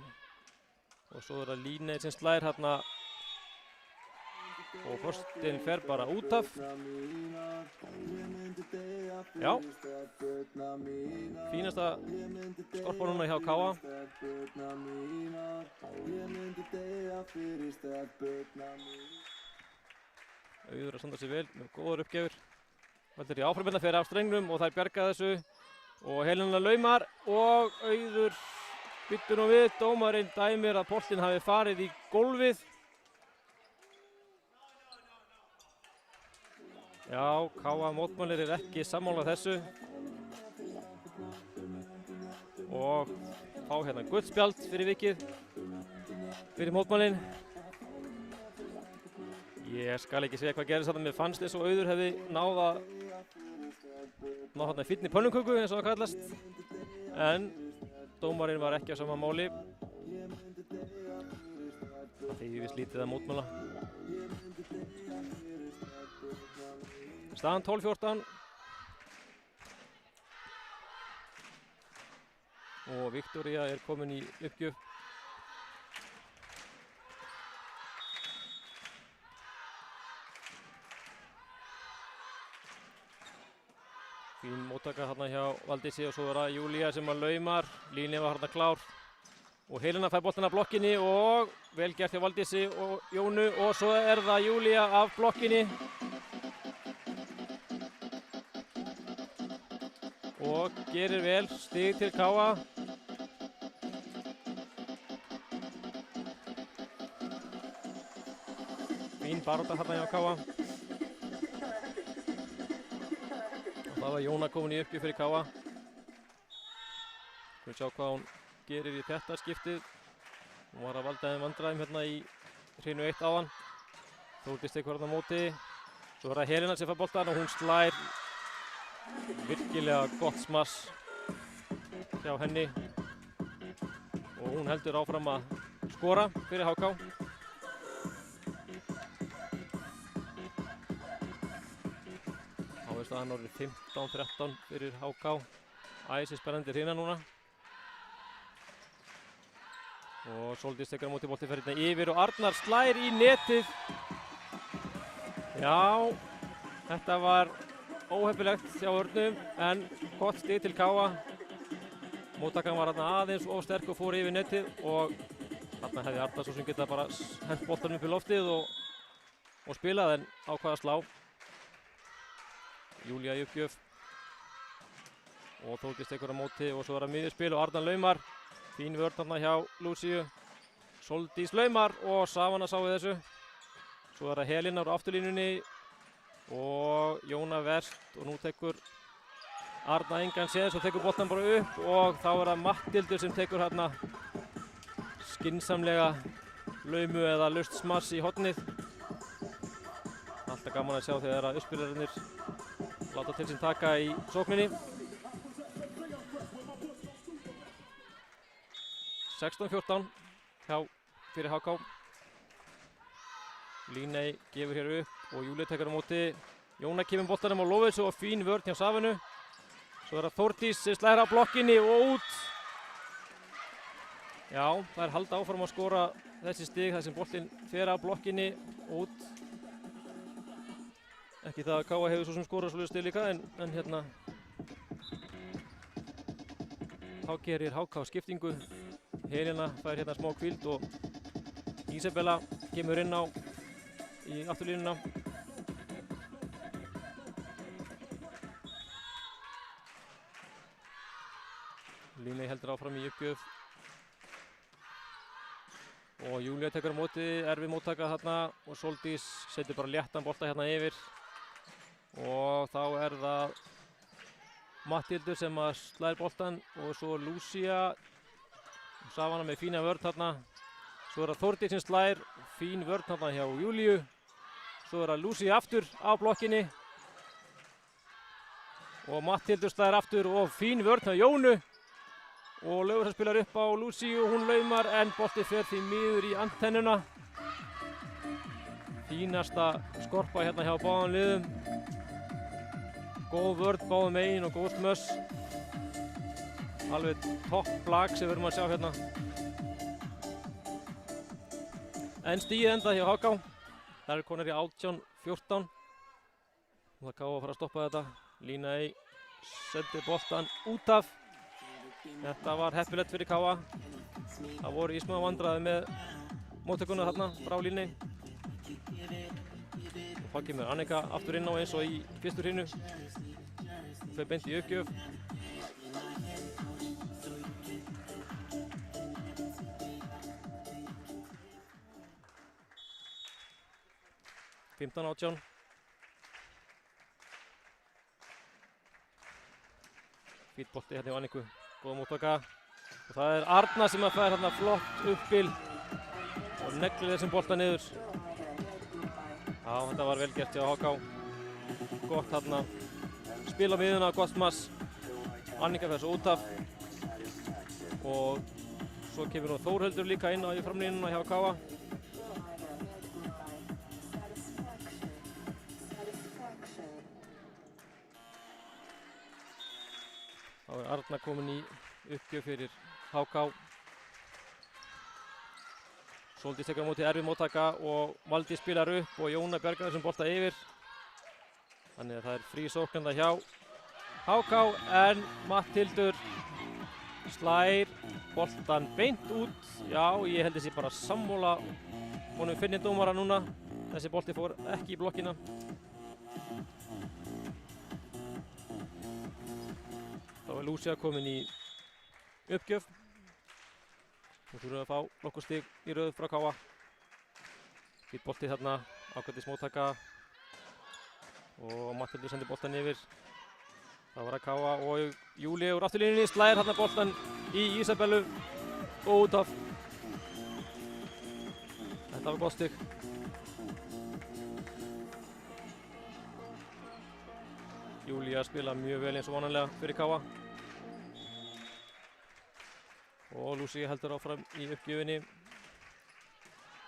[SPEAKER 1] og svo er það Líneik sem slær hérna og boltinn fer bara út af. Já, fínasta skorpa núna hjá Káa. Auður að standa sig vel með góðar uppgjafir. Veldur í áframvinna fyrir af strengnum og þær bjarga þessu. Og Helena laumar og Auður byttur nú við. Dómarinn dæmir að boltinn hafi farið í gólfið. Já, Káa mótmælir ekki sammála þessu. Og fá hérna gullspjald fyrir vikið. Fyrir mótmælin. Ég skal ekki segja hvað gerðist þarna, mér fannst eins og Auður hefði náð hérna fínni pönnuköku eins og það kallast. En dómarinn var ekki á sama máli. Það þýðir við slítið að mótmæla. Staðan 12-14. Og Viktoría er komin í uppgjöf. Fín móttaka hérna hjá Valdísi og svo er það Júlía sem að laumar. Líneik var hérna klár. Og Helena fær boltinn af blokkinni og vel gert hjá Valdísi og Jónu og svo er það Júlía af blokkinni. Og gerir vel, stig til Káa. Fín barátta hérna hjá Káa. Það var Jóna komin í uppgjöf fyrir Káa. Við sjá hvað hún gerir í þetta skiptið. Hún var að valda þeim vandræðum hérna í hreinu 1 áðan. Þórdís tekur hérna á móti. Svo er það Helena sem fær boltann og hún slær. Virkilega gott smass hjá henni. Og hún heldur áfram að skora fyrir HK. Staðan orðið 15-13 fyrir HK. Æsi spennandi hreina núna. Og Sóldís tekur á móti boltinn fer hérna yfir og Arnar slær í netið. Já, þetta var óheppilegt hjá vörnum en gott stig til Káa. Móttakan var hérna aðeins of sterk og fór yfir netið og þarna hefði Arnar svo sem geta bara hent boltanum upp í loftið og spilað en ákvað að slá. Júlía í uppgjöf og Þórdís tekur á móti og svo er það miðjuspil og Arnar laumar. Fín vörn þarna hjá Lúsíu. Sóldís laumar og Savana sá við þessu. Svo er það Helena úr afturlínunni og Jóna verst og nú tekur Arnar engan séns og tekur boltann bara upp og þá er það Matthildur sem tekur hérna skynsamlega laumu eða laust smass í hornið. Alltaf gaman að sjá þegar að uppspilarinnir láta til sín taka í sókninni. 16-14 fyrir HK. Líneik gefur hér upp og Júlía tekur á móti. Jóna kemur boltanum á lofið og fín vörn hjá Savanu. Svo er það Þórdís sem slær á blokkinni og út. Já, það er halda áfram að skora þessi stig þar sem boltinn fer á blokkinni og út. Ekki það að Káa hefur svo sem skorað svolítið stig líka en hérna þá gerir HK skiptingu. Helena fær hérna smá hvíld og Ísabella kemur inn á í afturlínuna. Líneik heldur áfram í uppgjöf og Júlía tekur á móti, erfið móttaka þarna og Sóldís setur bara léttan bolta hérna yfir. Og þá er það Matthildur sem að slær boltan og svo Lúcia Savana með fína vörn þarna. Svo það Þórdís sem slær, fín vörn þarna hjá Júlíu. Svo það Lúcia aftur á blokkinni. Og Matthildur slær aftur og fín vörn hjá Jónu. Og Laufar spilar upp á Lúciu, hún laumar en bolti fer því miður í antennuna. Fínasta skorpa hérna hjá báðum liðum. Góð vörn báðum megin og góð smöss. Alveg topp lag sem við erum að sjá hérna. En stigið enda hjá HK. Það eru konur í 18-14. Og það K að fara að stoppa þetta. Líney sendir boltan út af. Þetta var heppilegt fyrir K. Það voru í smá vandræði með móttökuna þarna frá Líney. Og þá kemur Annika aftur inn á eins og í fyrstu hrínu. Fer beint í uppgjöf. Fimmtán 18. Fýtt bolti hérna í Anniku. Góða móttaka. Og það er Arna sem að fær hérna flott uppspil. Og neglir þessum bolta niður. Já, þetta var vel gert hjá HK. Gott hérna. Spila miðuna, gott mass. Annika fer svo út af. Og svo kemur nú Þórhildur líka inn á í framlínuna hjá K. Þá er Arna komin í uppgjöf fyrir HK. Sóldís tekur á móti erfið móttaka og Valdís spilar upp og Jóna bjargar þessum bolta yfir. Þannig að það er frí sóknanda hjá HK en Matthildur slær boltan beint út. Já, ég held þessi bara sammála honum Finnur dómara núna. Þessi bolti fór ekki í blokkina. Þá er Lúcia komin í uppgjöf. Hún þurfum að fá nokkur stig í röð frá K. Fýtt bolti þarna, ákvæmdis móttaka. Og Matthildur sendir boltan yfir. Það var að K. og Júlíu úr afturlínunni slær þarna boltan í Ísabellu og út af. Þetta var gott stig. Júlía spila mjög vel eins og vanalega fyrir K. Og Lúcia heldur áfram í uppgjöfinni.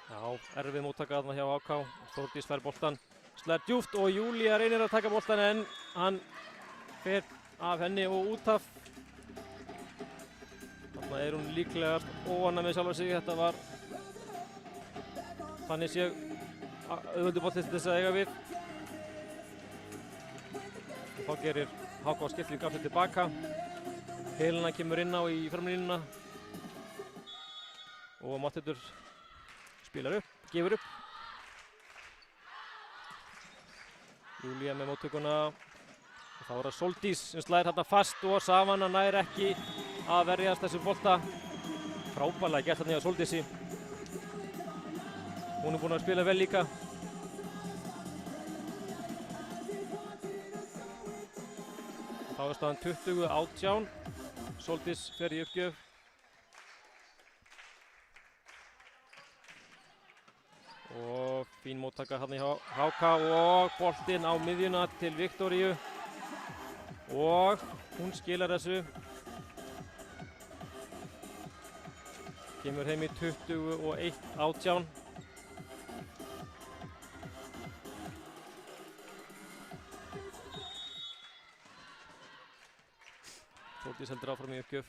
[SPEAKER 1] Já, erfið móttaka þarna hjá HK. Þórdís fær boltan, slær djúpt og Júlía reynir að taka boltan en hann fer af henni og út af. Þarna er hún líklega óánægð með sjálfa sig. Þetta var þannig séð auðveldur bolti til þess að eiga við. Og þá gerir HK skipting aftur tilbaka. Helena kemur inn á í framlínuna. Og Matthildur spilar upp, gefur upp. Júlía með móttökuna. Og þá er það Sóldís sem slær þarna fast og Savana nær ekki að verjast þessum bolta. Frábærlega gert þarna hjá Sóldísi. Hún er búin að spila vel líka. Þá er staðan 20-18. Sóldís fer í uppgjöf. Og fín móttaka hérna hjá HK og boltinn á miðjuna til Viktoríu. Og hún skilar þessu. Kemur heim í 21-18. Sóldís heldur áfram í uppgjöf.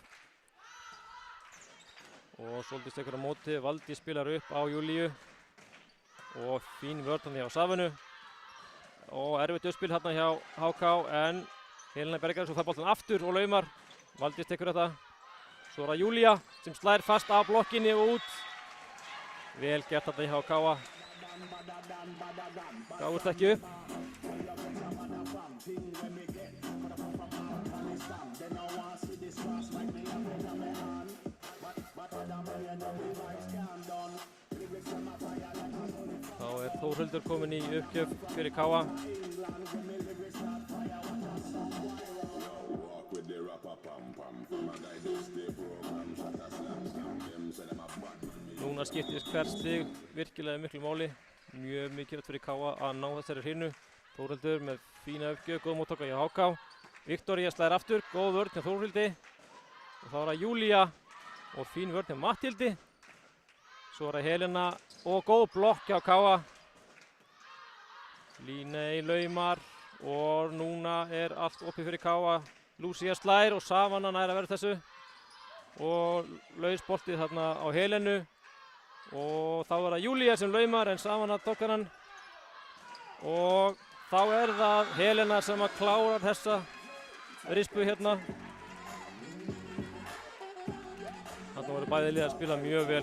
[SPEAKER 1] Og Sóldís tekur á móti, Valdís spilar upp á Júlíu. Og fín vörn hjá Savanu. Og erfitt uppspil hérna hjá HK en Helena bergar svo fær boltan aftur og laumar. Valdís tekur þetta. Svo er það Júlía sem slær fast af blokkinni og út. Vel gert þetta hjá K. Gáðust ekki upp. Þá er Þórhildur komin í uppgjöf fyrir K. Núna skiptist hvert stig virkilega miklu máli. Mjög mikilvægt fyrir Káa að ná þessari hreinu. Þórhildur með fína uppgjöf, góð móttaka hjá HK. Viktoría slær aftur, góð vörn hjá Þórhildi. Og þá er það Júlía og fín vörn hjá Matthildi. Svo er það Helena og góð blokk hjá Káa. Líney laumar og núna er allt opið fyrir Káa. Lúcia slær og Savannah nær að verða þessu. Og laus boltið þarna á Helenu. Og þá er það Júlía sem laumar en Savannah tókar hann. Og þá er það Helena sem að klára þessa rispu hérna. Þarna voru bæði lið að spila mjög vel.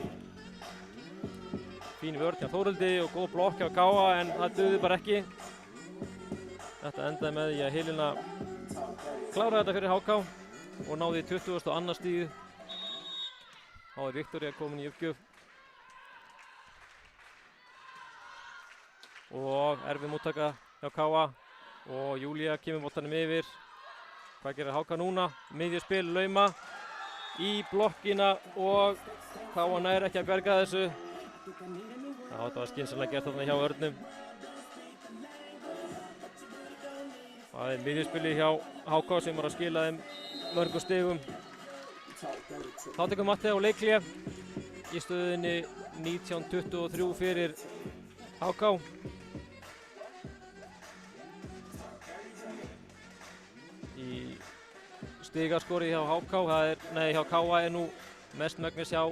[SPEAKER 1] Fín vörn hjá Þórhildi og góð blokk hjá Káa en það dugði bara ekki. Þetta endaði með því að Helena kláraði þetta fyrir HK og náði í 22. stigið. Þá er Viktoría komin í uppgjöf. Og erfið móttaka hjá Káa og Júlía kemur boltanum yfir. Hvað gerir HK núna? Miðjuspil, lauma í blokkina og Káa nær ekki að berga þessu. Já, þetta var skynsamlega gert þarna hjá Örnum. Það er miðjuspili hjá HK sem var að skila þeim mörgum stigum. Þá tekur Matti á leikhlé í stöðunni 19-23 fyrir HK. Í stigaskori hjá HK, hjá Káa er nú mestmegnis hjá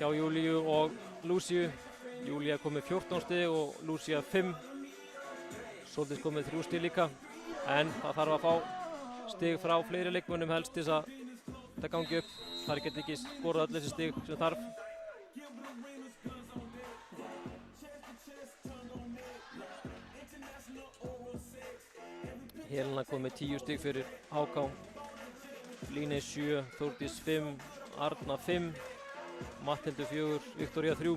[SPEAKER 1] Júlíu og Lúciu. Júlía kom með 14 stig og Lúcia 5. Sóldís kom með 3 stig líka. En það þarf að fá stig frá fleiri leikmönnum helst til þess að þetta gangi upp. Þar geti ekki skorað öll þessi stig sem þarf. Helena kom með 10 stig fyrir HK. Líney 7, Þórdís 5, Arna 5, Matthildur 4, Viktoría 3.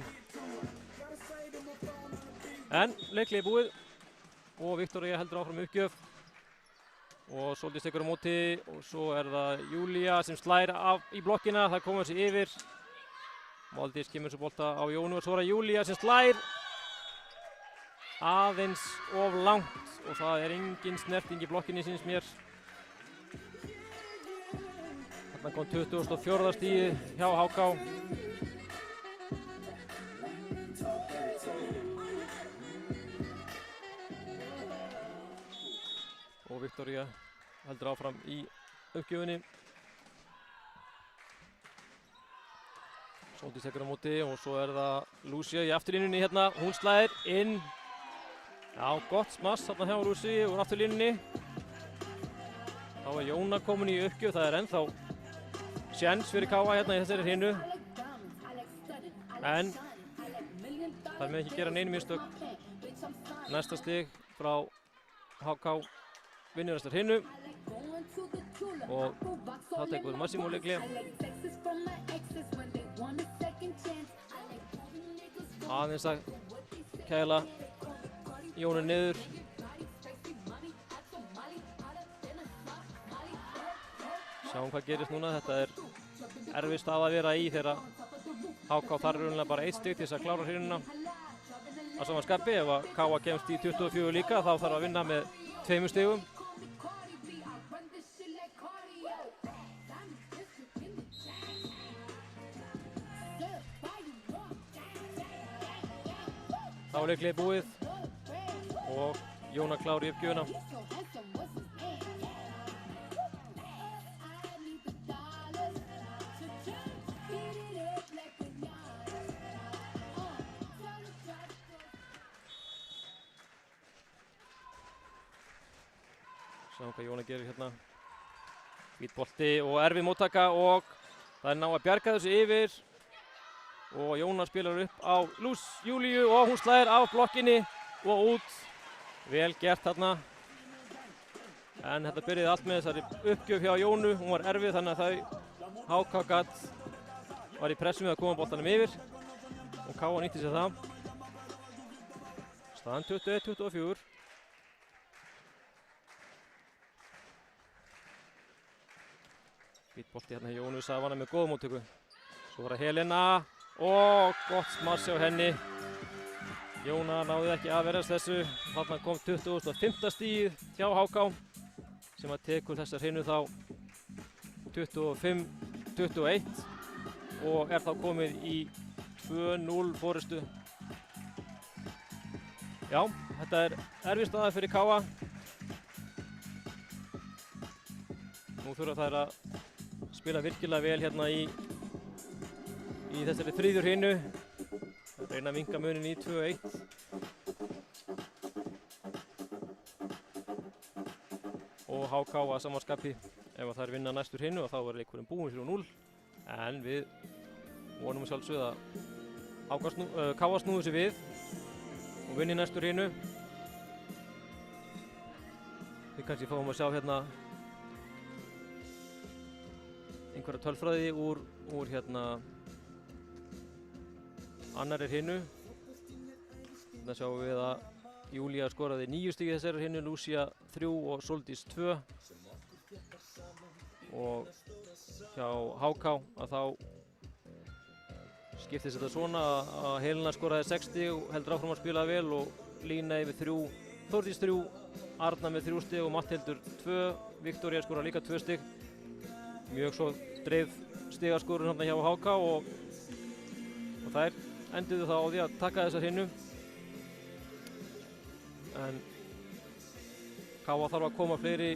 [SPEAKER 1] En leikhlé er búið og Viktoría heldur áfram uppgjöf. Og Sóldís tekur á móti og svo er það Júlía sem slær af í blokkina. Það komur sig yfir. Maldís kemur svo bolta á Jónu og svo er það Júlía sem slær aðeins of langt og það er engin snerting í blokkinni syns mér. Þarna kom 24. stigið hjá HK. Og Viktoría heldur áfram í uppgjöfinni. Sóldís tekur á móti og svo er það Lúcia í afturlínunni hérna. Hún slær inn. Já, gott smass þarna hjá Lúciu úr afturlínunni. Þá er Jóna komin í uppgjöf. Það er ennþá sjens fyrir Káa hérna í þessari hinu. En það með ekki gera neinu mistök. Næsta stig frá HK vinnur þessar hinu. Og það tekur Massimo leikhlé. Aðeins að kæla Jónu niður. Sjáum hvað gerist núna. Þetta er erfið stað að vera í þegar HK þarf raunlega bara 1 stig til þess að klára hrinuna. Að sama skapi, ef að Káa kemst í 24 líka þá þarf að vinna með 2 stigum. Þá er leikhlé búið og Jóna klár í uppgjöfina. Sjáum hvað Jóna gerir hérna. Hvít bolti og erfið móttaka og það er ná að bjarga þessu yfir. Og Jóna spilar upp á Júlíu og hún slær af blokkinni og út. Vel gert þarna. En þetta byrjaði allt með þessari uppgjöf hjá Jónu. Hún var erfið þannig að HK var í pressu með að koma boltanum yfir. Og Káa nýtti sér það. Staðan 21-24. Hvít bolti hérna hjá Jónu Savannah með góða móttöku. Svo var það Helena og gott smass hjá henni. Jóna náði ekki að verjast þessu. Þarna kom 25. stigið hjá HK sem að tekur þessar hreinu þá 25-21 og er þá komið í 2-0 forystu. Já, þetta er erfið staða fyrir KA. Nú þurfa þær að spila virkilega vel hérna í þessari þriðju hreinu. Reyna að minnka munin í 2-1. Og HK að samanskapi. Ef þær vinna næstu hreinu þá var leikurinn búinn 3-0. En við vonum sjálfsögðu að KA snúi sig við og vinni næstu hreinu. Við kannski fáum að sjá hérna einhverja tölfræði úr hérna annarri hreinu. Þarna sjáum við að Júlía skoraði 9 stig í þessari hreinu, Lúcia 3 og Sóldís 2. Og hjá HK að þá skiptist þetta svona að Helena skoraði 6 stig og heldur áfram að spila vel og Lína yfir 3, Þórdís 3, Arna með 3 stig og Matthildur 2. Viktoría skoraði líka 2 stig. Mjög svo dreif stigaskorun hérna hjá HK og þær enduðu þá á því að taka þessa hreinu. En KA þarf að koma fleiri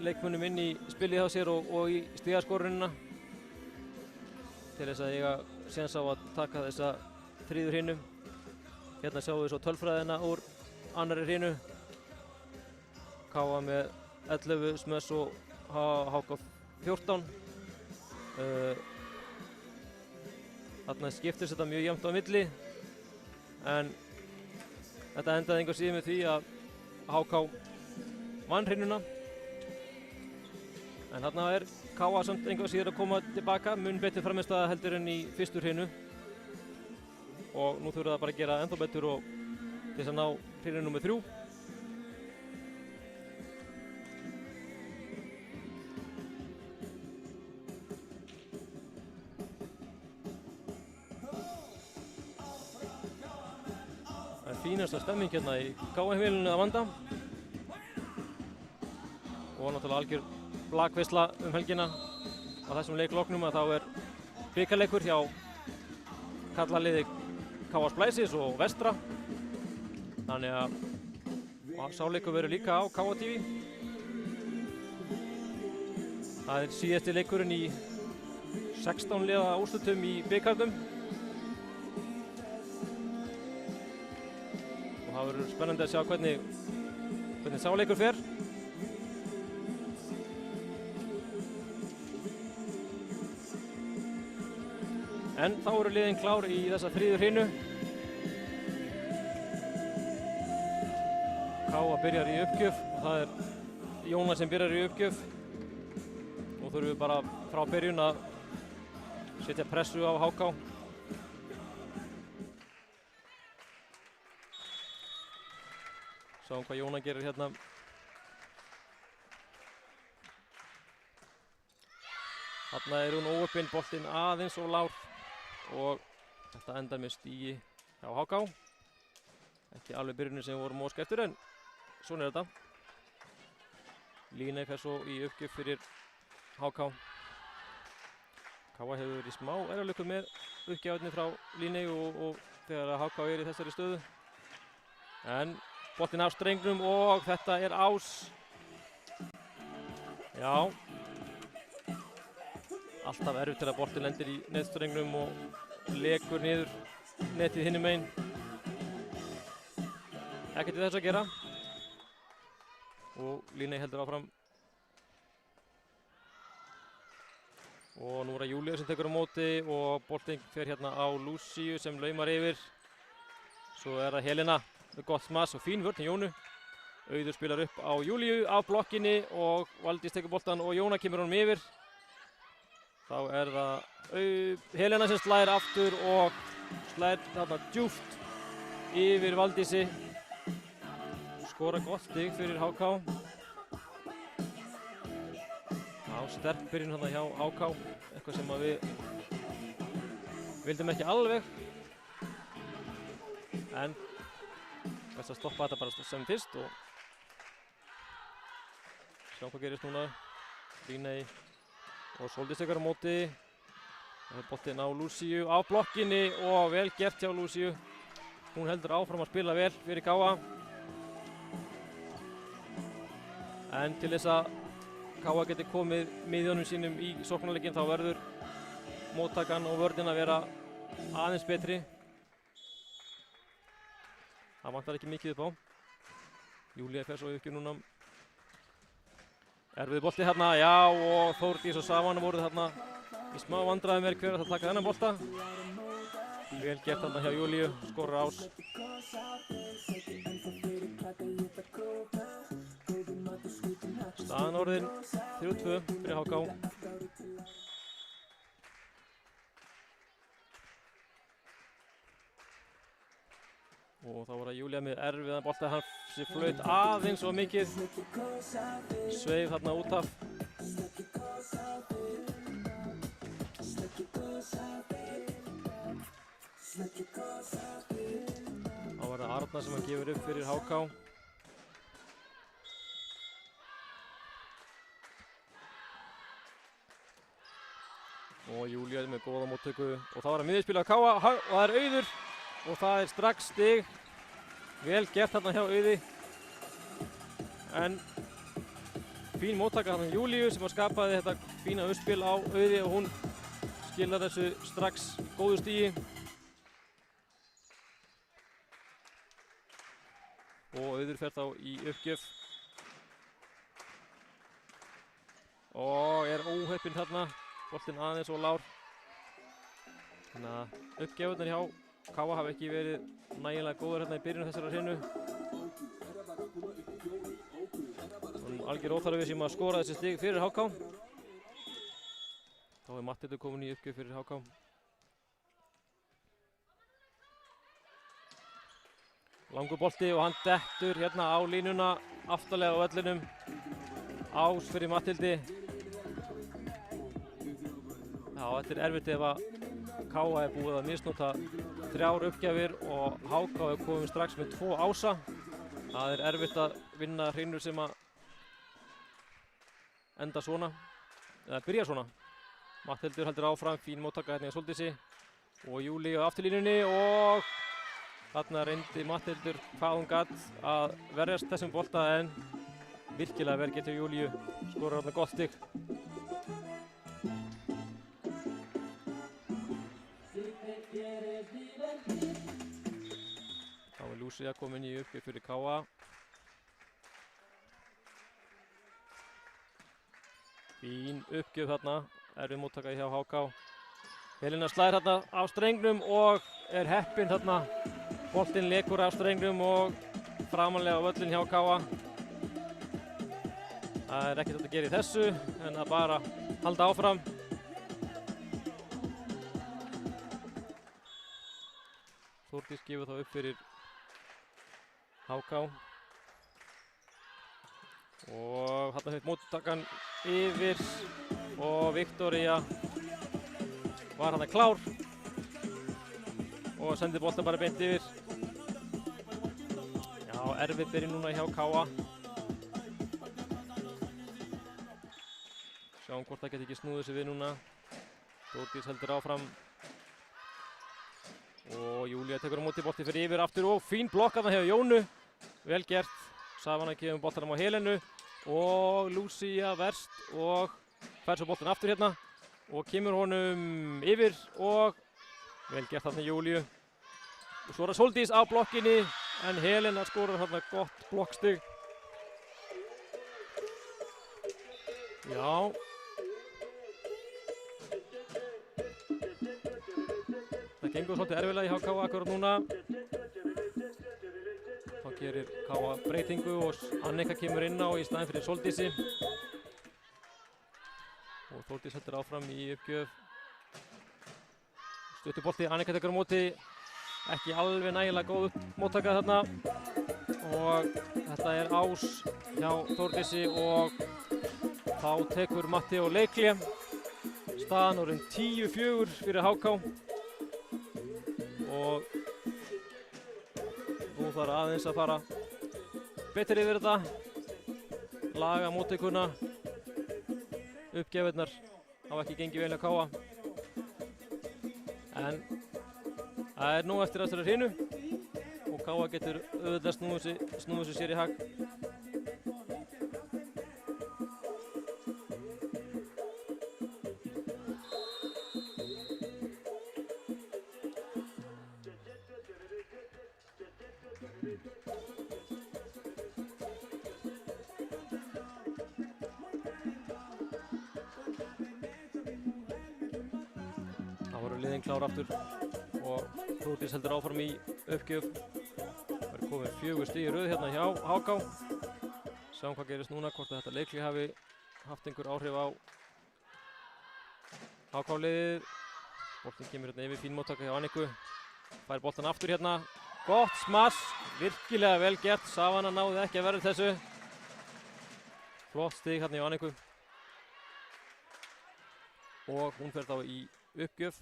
[SPEAKER 1] leikmönnum inn í spilið hjá sér og í stigaskorunina til þess að eiga séns á að taka þessa þriðju hreinu. Hérna sjáum við svo tölfræðina úr annarri hreinu. KA með 11 smöss og HK 14. Þarna skiptist þetta mjög jafnt á milli en þetta endaði engu að síður með því að HK vann hreinuna. En þarna er KA samt engu að síður að koma tilbaka, mun betur frammistaða heldur en í fyrstu hreinu. Og nú þurfa það bara að gera ennþá betur og til þess að ná hreinu nummer 3. Það er fínasta stemming hérna í KA-heimilinu að vanda. Og náttúrulega algjör blakveisla helgina á þessum leikloknum að þá er bikarleikur hjá karlaliði KA Splæsis og Vestra. Þannig að sá leikur verður líka á KA TV. Það er síðasti leikurinn í 16 liða úrslitum í bikarnum. Og það verður spennandi að sjá hvernig sá leikur fer. En þá eru liðin klár í þessa þriðju hreinu. KA byrjar í uppgjöf og það er Jóna sem byrjar í uppgjöf. Nú þurfum við bara frá byrjun að setja pressu á HK. Sjáum hvað Jóna gerir hérna. Þarna er hún óöppin, boltinn aðeins og lár. Og þetta endar með stigi hjá HK. Ekki alveg byrjunin sem við vorum óska eftir en svona er þetta. Lína fer svo í uppgjöf fyrir HK. KA hefur verið í smá erfiðleikum með uppgjöfni frá Línu og þegar HK er í þessari stöðu. En boltinn af strengnum og þetta er ás. Já. Alltaf erfitt til að boltinn lendir í netstrengnum og lekur niður netið hinum megin. Ekkert við þess að gera. Og Líney heldur áfram. Og nú er það Júlía sem tekur á móti og boltinn fer hérna á Lúciu sem laumar yfir. Svo er það Helena með gott smass og fín vörn hjá Jónu. Auður spilar upp á Júlíu af blokkinni og Valdís tekur boltann og Jóna kemur honum yfir. Þá er það Helena sem slær aftur og slær þarna djúpt yfir Valdísi. Skora gott stig fyrir HK. Já, sterk byrjun þarna hjá HK. Eitthvað sem að við vildum ekki alveg. En best að stoppa þetta bara sem fyrst og sjá hvað gerist núna. Líney og Sóldís tekur á móti. Það er boltinn á Lúsíu á blokkinni og vel gert hjá Lúsíu. Hún heldur áfram að spila vel fyrir Káa. En til þess að Káa geti komið miðjunum sínum í sóknarleikinn þá verður móttakan og vörnin að vera aðeins betri. Það vantar ekki mikið upp á. Júlía fer svo uppgjör núna. Erfið bolti hérna, já, og Þórdís og Savana voru þarna í smá vandræðum hver að taka þennan bolta. Vel gert þarna hjá Júlíu, skorar ás. Staðan orðin 3-2 fyrir HK. Og þá var það Júlía með erfiðan bolta, hann flaut aðeins og mikið. Sveif þarna út af. Þá var það Arna sem hann gefur upp fyrir HK. Og Júlía með góða móttöku og þá er það miðjuspil af Káa og það er Auður og það er strax stig. Vel gert þarna hjá Auði. En fín móttaka þarna Júlíu sem skapaði þetta fína uppspil á Auði og hún skilar þessu strax góðu stigi. Og Auður fer þá í uppgjöf. Og er óheppinn þarna. Boltinn aðeins og lár. Þannig að uppgjöfurnar hjá Káa hafa ekki verið nægilega góður hérna í byrjun þessara hrinu. Algjör óþarfi sem að skora þessi stig fyrir HK. Þá er Matthildur komin í uppgjöf fyrir HK. Langur bolti og hann dettur hérna á línuna aftarlega á vellinum. Ás fyrir Matthildi. Já, þetta er erfitt ef að Káa er búið að misnota 3 uppgjafir og HK er komið strax með 2 ása. Það er erfitt að vinna hrinur sem að enda svona, eða byrja svona. Matthildur heldur áfram, fín móttaka hérna í Sóldísi og Júlíu á afturlínunni og þarna reyndi Matthildur hvað hún gat að verjast þessum bolta en virkilega vel getur Júlíu skorar þarna gott stig. Þá er Lúsía komin í uppgjöf fyrir Káa. Fín uppgjöf þarna, erfið móttaka hjá HK. Helena slær þarna á strengnum og er heppin þarna. Boltinn lekur af strengnum og framanlega á völlin hjá Káa. Það er ekkert að gera í þessu en að bara halda áfram. Þórdís gefur þá upp fyrir HK. Og þarna hefði móttakan yfir og Viktoría var hann klár og sendi boltan bara beint yfir. Já, erfið byrjun núna hjá Káa. Sjáum hvort það geti ekki snúið sig við núna. Þórdís heldur áfram. Og Júlía tekur á móti bolti fyrir yfir aftur og fín blokk þarna hjá Jónu. Vel gert. Savana gefur boltanum á Helenu og Lúsía verst og fær svo boltan aftur hérna og kemur honum yfir og vel gert þarna Júlíu. Og svo er það Sóldís á blokkinni en Helena skorar þarna gott blokkstig. Já. Það gengur svolítið erfilega í Káa akkurat núna. Þá gerir Káa breytingu og Annika kemur inn á í staðinn fyrir Sóldísi. Og Þórdís heldur áfram í uppgjöf. Stuttubolti, Annika tekur á móti. Ekki alveg nægilega góð móttaka þarna. Og þetta er ás hjá Þórdísi og þá tekur Matti og Leikli. Staðan orðin 10-4 fyrir HK. og nú þarf aðeins að fara betur yfir þetta, laga móttökuna, uppgjöfurnar hafa ekki gengið vel að káa, en það nú eftir að þessari hreinu og káa getur auðvitað snúið sig sér í hag. Það voru liðin klár aftur og Þórdís heldur áfram í uppgjöf. Það er komið 4 stig í röð hérna hjá HK. Sjáum hvað gerist núna, hvort að þetta leikli hafi haft einhver áhrif á HK-liðið. Boltinn kemur hérna yfir, fín móttaka hjá Anniku. Fær boltan aftur hérna. Gott smass, virkilega vel gert. Savana náði ekki að verða þessu. Flott stig hérna hjá Anniku. Og hún fer þá í uppgjöf.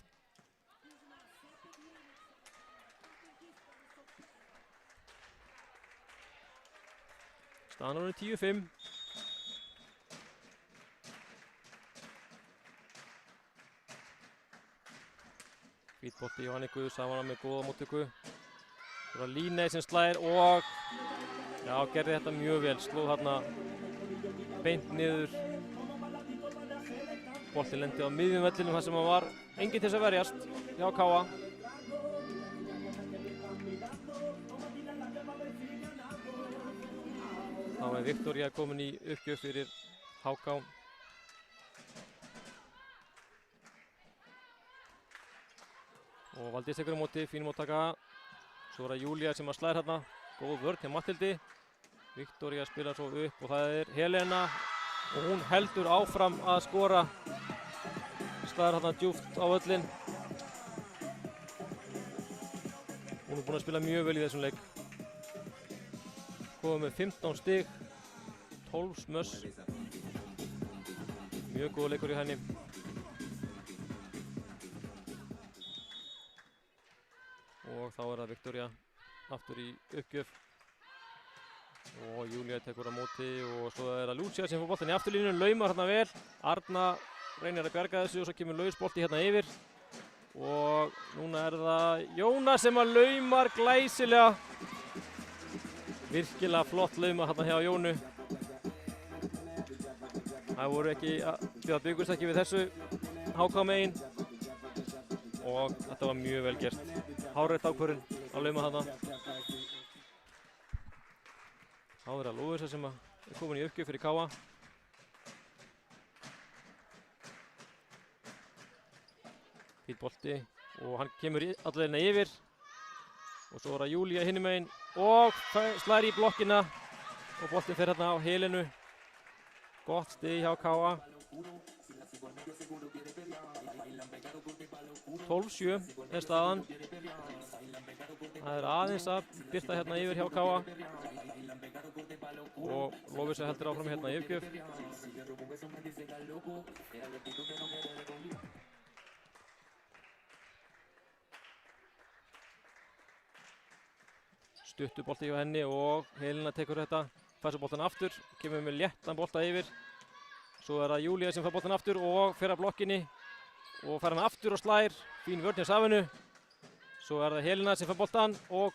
[SPEAKER 1] Staðan er 10-5. Fít bolti hjá Anniku, Savana með góða móttöku. Það var Líney sem slær og já, gerði þetta mjög vel, slóð þarna beint niður. Boltinn lendi á miðjum vellinum þar sem hann var enginn til þess að verjast hjá Káa. Þá er Viktoría komin í uppgjöf fyrir HK. Og Valdís tekur á móti, fín móttaka. Svo er það Júlía sem að slær hérna. Góð vörn hjá Matthildi. Viktoría spilar svo upp og það er Helena. Og hún heldur áfram að skora. Slær hérna djúpt á völlinn. Hún er búin að spila mjög vel í þessum leik. Komið með 15 stig, 12 smöss. Mjög góð leikur í henni. Og þá er það Viktoría aftur í uppgjöf. Og Júlía tekur á móti og svo er það Lúcia sem fór boltann í afturlínu, laumar hérna vel. Arna reynir að bjarga þessu og svo kemur lausbolti hérna yfir. Og núna er það Jóna sem að laumar glæsilega. Virkilega flott lauma hérna hjá Jónu. Það voru ekki, það byggust ekki við þessu HK megin. Og þetta var mjög vel gert. Hárrétt ákvörðun á lauma þarna. Þá er það Lúisa sem er komin í uppgjöf fyrir Káa. Fýtt bolti og hann kemur allavegna yfir. Og svo er það Júlía hinum megin og slær í blokkina. Og boltinn fer hérna á Helenu. Gott stig hjá Káa. 12-7 er staðan. Það er aðeins að birta hérna yfir hjá Káa. Og Lófisa heldur áfram hérna í uppgjöf. Stuttu bolti hjá henni og Helena tekur þetta. Fær svo boltan aftur, kemur með léttan bolta yfir. Svo er það Júlía sem fær boltan aftur og fer að blokkinni. Og fær hann aftur og slær. Fín vörn hjá Safinu. Svo er það Helena sem fær boltan og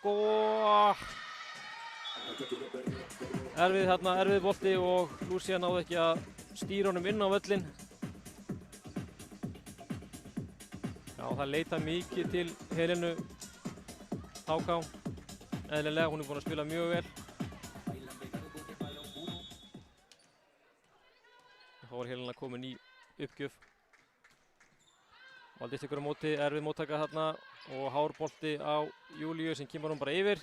[SPEAKER 1] erfið bolti og Lúcia náði ekki að stýra honum inn á völlinn. Já, það leita mikið til Helenu HK. Eðlilega, hún er búin að spila mjög vel. Þá var Helena komin í uppgjöf. Valdís tekur á móti, erfið móttaka þarna og hár bolti á Júlíu sem kemur hún bara yfir.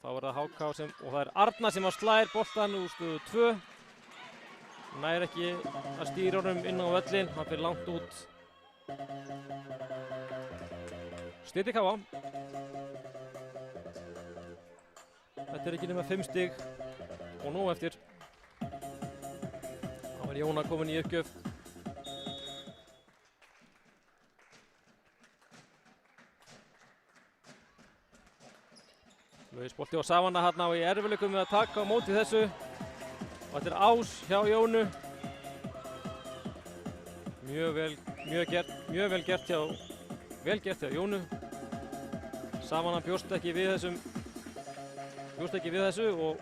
[SPEAKER 1] Þá er það HK og það er Arna sem að slær boltan úr stöðu 2. Nær ekki að stýra honum inn á völlinn, hann fyrir langt út. Styti Káa. Þetta er ekki nema 5 stig og nú eftir. Þá er Jóna komin í uppgjöf. Lausbolti og Savanna hérna í erfiðleikum með að taka á móti þessu. Og þetta ás hjá Jónu. Mjög vel gert hjá Jónu. Savanna bjóst ekki við þessu og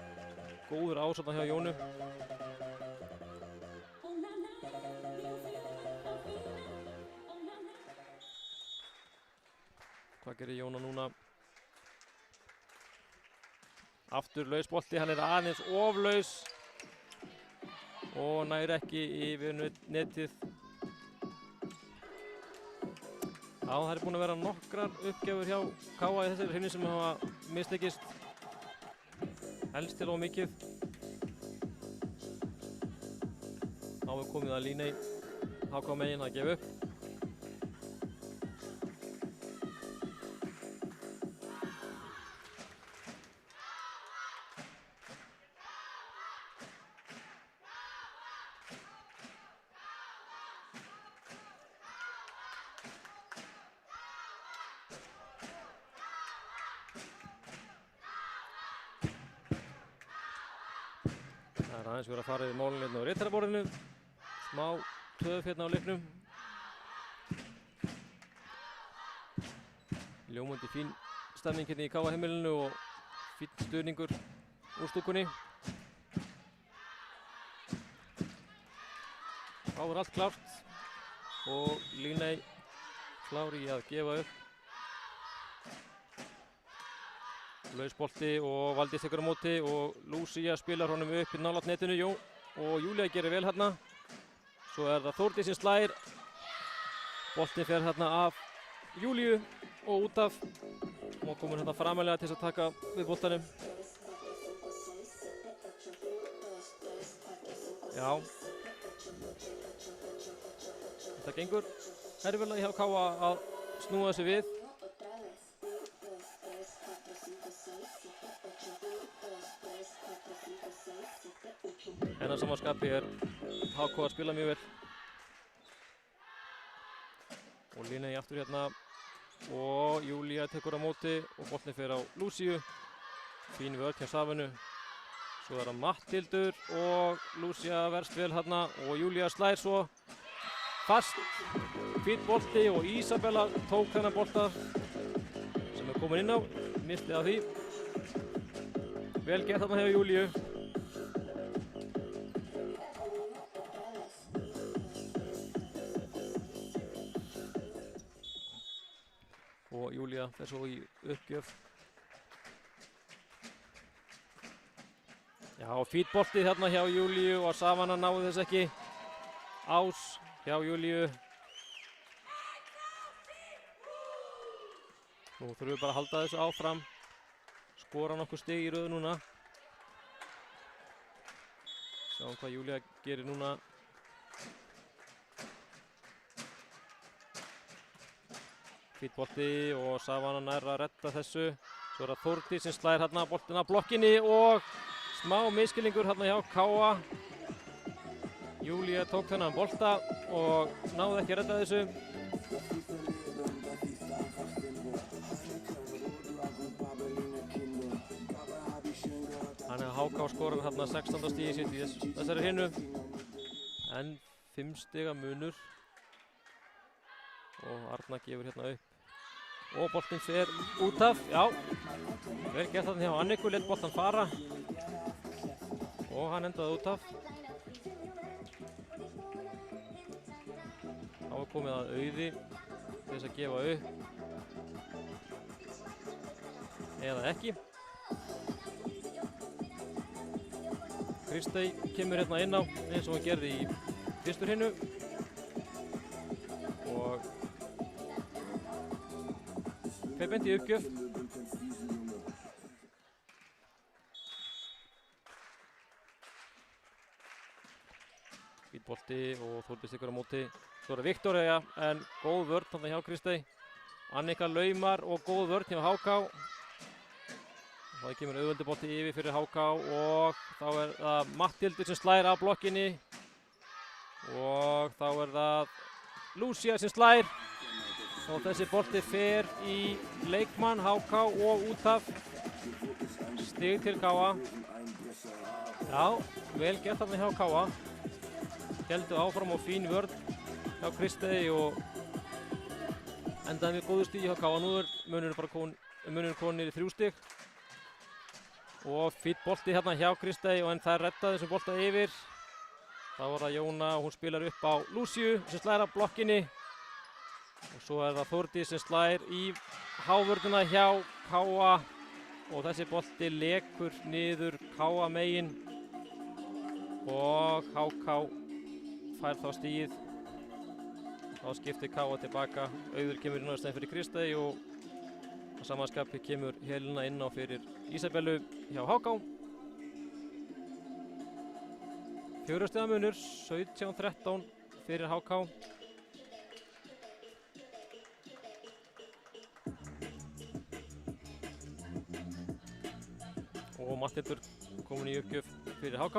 [SPEAKER 1] góður ás þarna hjá Jónu. Hvað gerir Jóna núna? Aftur lausbolti, hann aðeins of laus og nær ekki yfir netið. Já, það búin að vera nokkrar uppgjafur hjá KA í þessari hrinu sem hafa mistekist helst til of mikið. Þá komið að Líney HK megin að gefa upp. Það aðeins verið að fara yfir málun hérna á ritaraborðinu. Smá töf hérna á leiknum. Ljómandi fín stemning hérna í KA heimilinu og fín stuðningur úr stúkunni. Þá allt klárt og Líney klár í að gefa upp. Lausbolti og Valdís tekur á móti og Lúcia spilar honum upp í nálægt netinu og Júlía gerir vel hérna. Svo það Þórdís sem slær. Boltinn fer hérna af Júlíu og út af. Og komur hérna framalega til að taka við boltanum. Já. Þetta gengur erfiðlega hjá KA að snúa þessu við. En að samanskapi HK að spila mjög vel. Og Líney aftur hérna og Júlía tekur á móti og boltinn fer á Lúciu. Fín vörn hjá Savanu. Svo það Matthildur og Lúcia verst vel hérna og Júlía slær svo fast. Fín bolti og Ísabella tók þennan bolta sem komin inn á. Misti af því. Vel gert þarna hjá Júlíu. Og Júlía fer svo í uppgjöf. Já, fín bolti þarna hjá Júlíu og Savanna náði þess ekki. Ás hjá Júlíu. Nú þurfum við bara að halda þessu áfram. Skora nokkuð stig í röðu núna. Sjáum hvað Júlía gerir núna. Fín bolti og Savanna nær að redda þessu. Svo það Þórdís sem slær hérna boltinn af blokkinni og smá miskilningur hérna hjá KA. Júlía tók þennan bolta og náði ekki að redda þessu. Þannig að HK skorar hérna 16. stigi sitt í þessari hrinu. En 5 stiga munur. Og Arna gefur hérna upp. Og boltinn fer út af, já. Vel gert þarna hjá Anniku, lét boltan fara. Og hann endaði út af. Þá komið að Auði til þess að gefa upp. Eða ekki. Kristey kemur hérna inn á eins og hann gerði í fyrstu hrinu. Og fer beint í uppgjöf. Fín bolti og Þórdís tekur á móti. Svo Viktoría en góð vörn þarna hjá Kristey. Annika laumar og góð vörn hjá HK. Það kemur auðveldi bolti yfir fyrir HK og þá það Matthildur sem slær af blokkinni. Og þá það Lúcia sem slær. Og þessi bolti fer í leikmann HK og út af. stig til Káa. Já, vel gert þarna hjá Káa. Héldu áfram og fín vörn hjá Kristey og endaði með góðu stigi hjá Káa. Nú munurinn komin niður í 3 stig. Og fínn bolti hérna hjá Kristey en það reddaði þessum bolta yfir. Þá var það Jóna og hún spilar upp á Lúciu sem slær af blokkinni. Og svo það Þórdís sem slær í hávörðuna hjá Káa. Og þessi bolti lekur niður Káa megin. Og HK fær þá stigið. Þá skiptir Káa tilbaka. Auður kemur inn á stæðin fyrir Kristey og á samanskapi kemur Helena inn á fyrir Ísabellu hjá HK. 4 stiga munur, 17-13 fyrir HK. Og Matthildur komin í uppgjöf fyrir HK.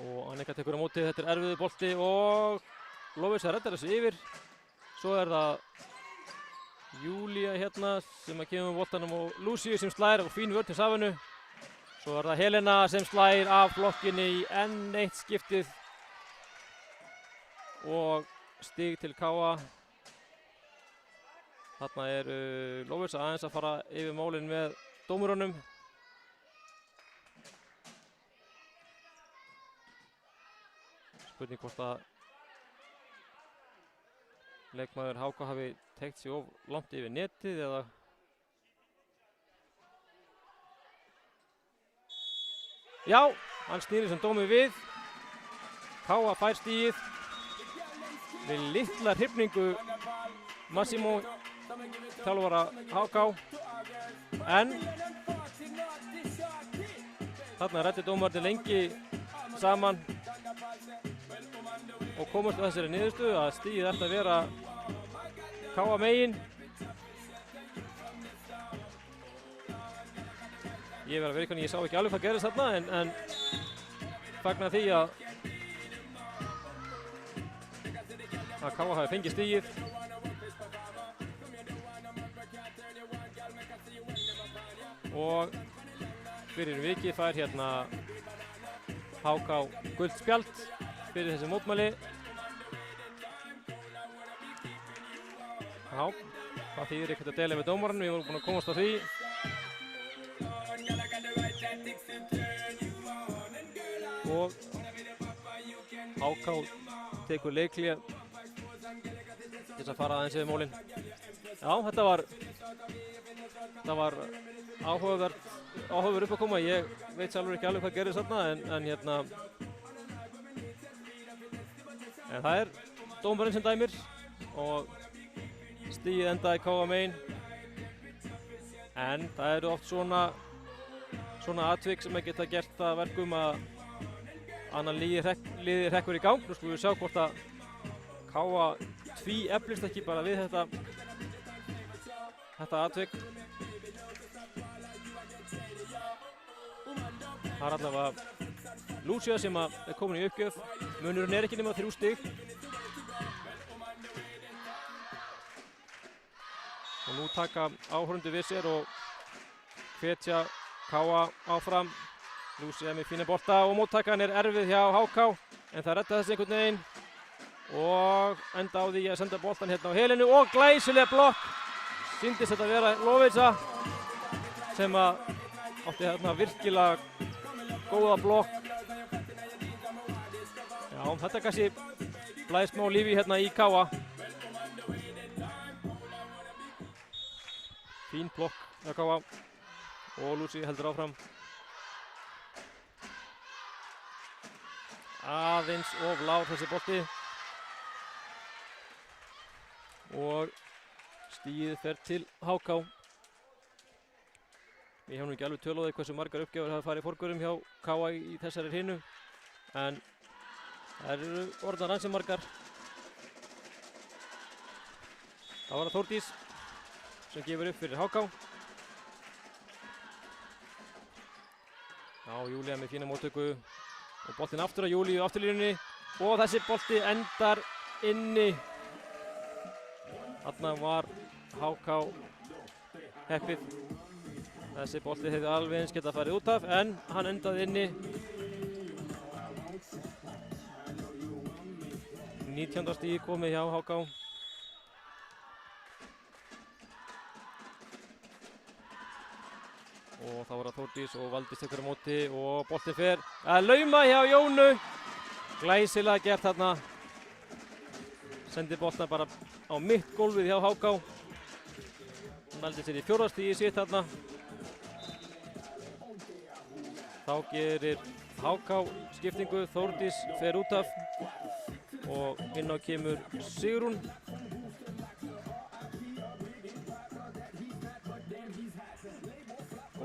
[SPEAKER 1] Og Annika tekur á móti, þetta erfiður bolti og Lovísa reddar þessu yfir. Svo það Júlía hérna sem kemur með boltanum og Lúciu sem slær og fín vörn til Safinu. Svo það Helena sem slær af blokkinni í enn eitt skiptið. Og stig til Káa. Þarna Lovísa aðeins að fara yfir málin með dómurunum. Spurning hvort að leikmaður HK hafi teygt sig of langt yfir netið eða Já, hann snýrir sem dómi við. Káa fær stigið við litla hrifningu Massimo þjálfara HK. En þarna ræddi dómarnir lengi saman og komast að þessari niðurstöðu að stigið ætti að vera Káa megin. Ég verð að vera ég sá ekki alveg hvað gerðist þarna en fagna því að Káa hafi fengið stigið. Og fyrir vikið fær hérna HK gult spjald fyrir þessi mótmæli. Já, það þýðir ekkert að deila með dómarann, við vorum búin að komast á því. Og HK tekur leikhlé til þess að fara aðeins yfir málin. Já, þetta var áhugaverð uppákoma. Ég veit sjálfur ekki alveg hvað gerðist þarna en það dómarinn sem dæmir og stigið endaði Káa megin. En það eru oft svona atvik sem geta gert það verkum að annan liðið hrekkur í gang. Nú skulum við sjá hvort að Káa tvíeflist ekki bara við þetta atvik. Það allavega Lúcia sem komin í uppgjöf. Munurinn ekki nema 3 stig. Og nú taka áhorfendur við sér og hvetja Káa áfram. Lúcia með fína bolta og móttakan erfið hjá HK en það redda þessi einhvern veginn og enda á því að senda boltan hérna á Helenu og glæsileg blokk. Sýndist þetta vera Lovísa sem átti hérna virkilega góða blokk. Já, þetta kannski blæði smá lífi hérna í Káa. Fín blokk hjá Káa og Lúcia heldur áfram. Aðeins of lágur þessi bolti. Og stigið fer til HK. Ég hef nú ekki alveg tölu á því hversu margar uppgjafir hafa farið í forgörðum hjá Káa í þessari hrinu. En það eru orðnar ansi margar. Það var það Þórdís sem gefur upp fyrir HK. Já, Júlía með fína móttöku. Og boltinn aftur á Júlíu afturlínunni. Og þessi bolti endar inni Þarna var HK heppið. Þessi bolti hefði alveg eins getað farið út af, en hann endaði inni. 19. stíð komið hjá HK. Og þá var það Þórdís og Valdís tekur á móti og boltinn fer að lauma hjá Jónu. Glæsilega gert þarna. Sendi boltana bara á mitt gólfið hjá HK. Hann nældi sér í 4. stíði sitt þarna. Þá gerir HK skiptingu, Þórdís fer út af og inn á kemur Sigrún.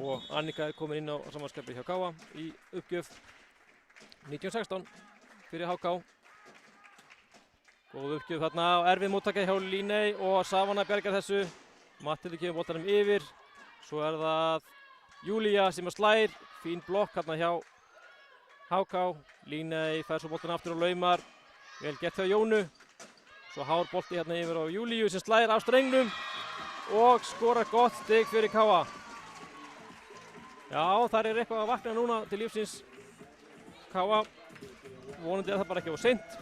[SPEAKER 1] Og Annika er komin inn á samanskapi hjá Káa í uppgjöf 1916 fyrir HK. Góð uppgjöf þarna og erfið móttaka hjá Líney og Savana bjargar þessu. Matthildur kemur boltanum yfir. Svo er það Júlía sem slær. Fín blokk hérna hjá HK. Líney fær svo boltan aftur og laumar. Vel gert hjá Jónu. Svo hár bolti hérna yfir á Júlíu sem slær á strengnum og skorar gott stig fyrir Káa. Já, þar er eitthvað að vakna núna til lífsins. Káa, vonandi er það bara ekki of seint.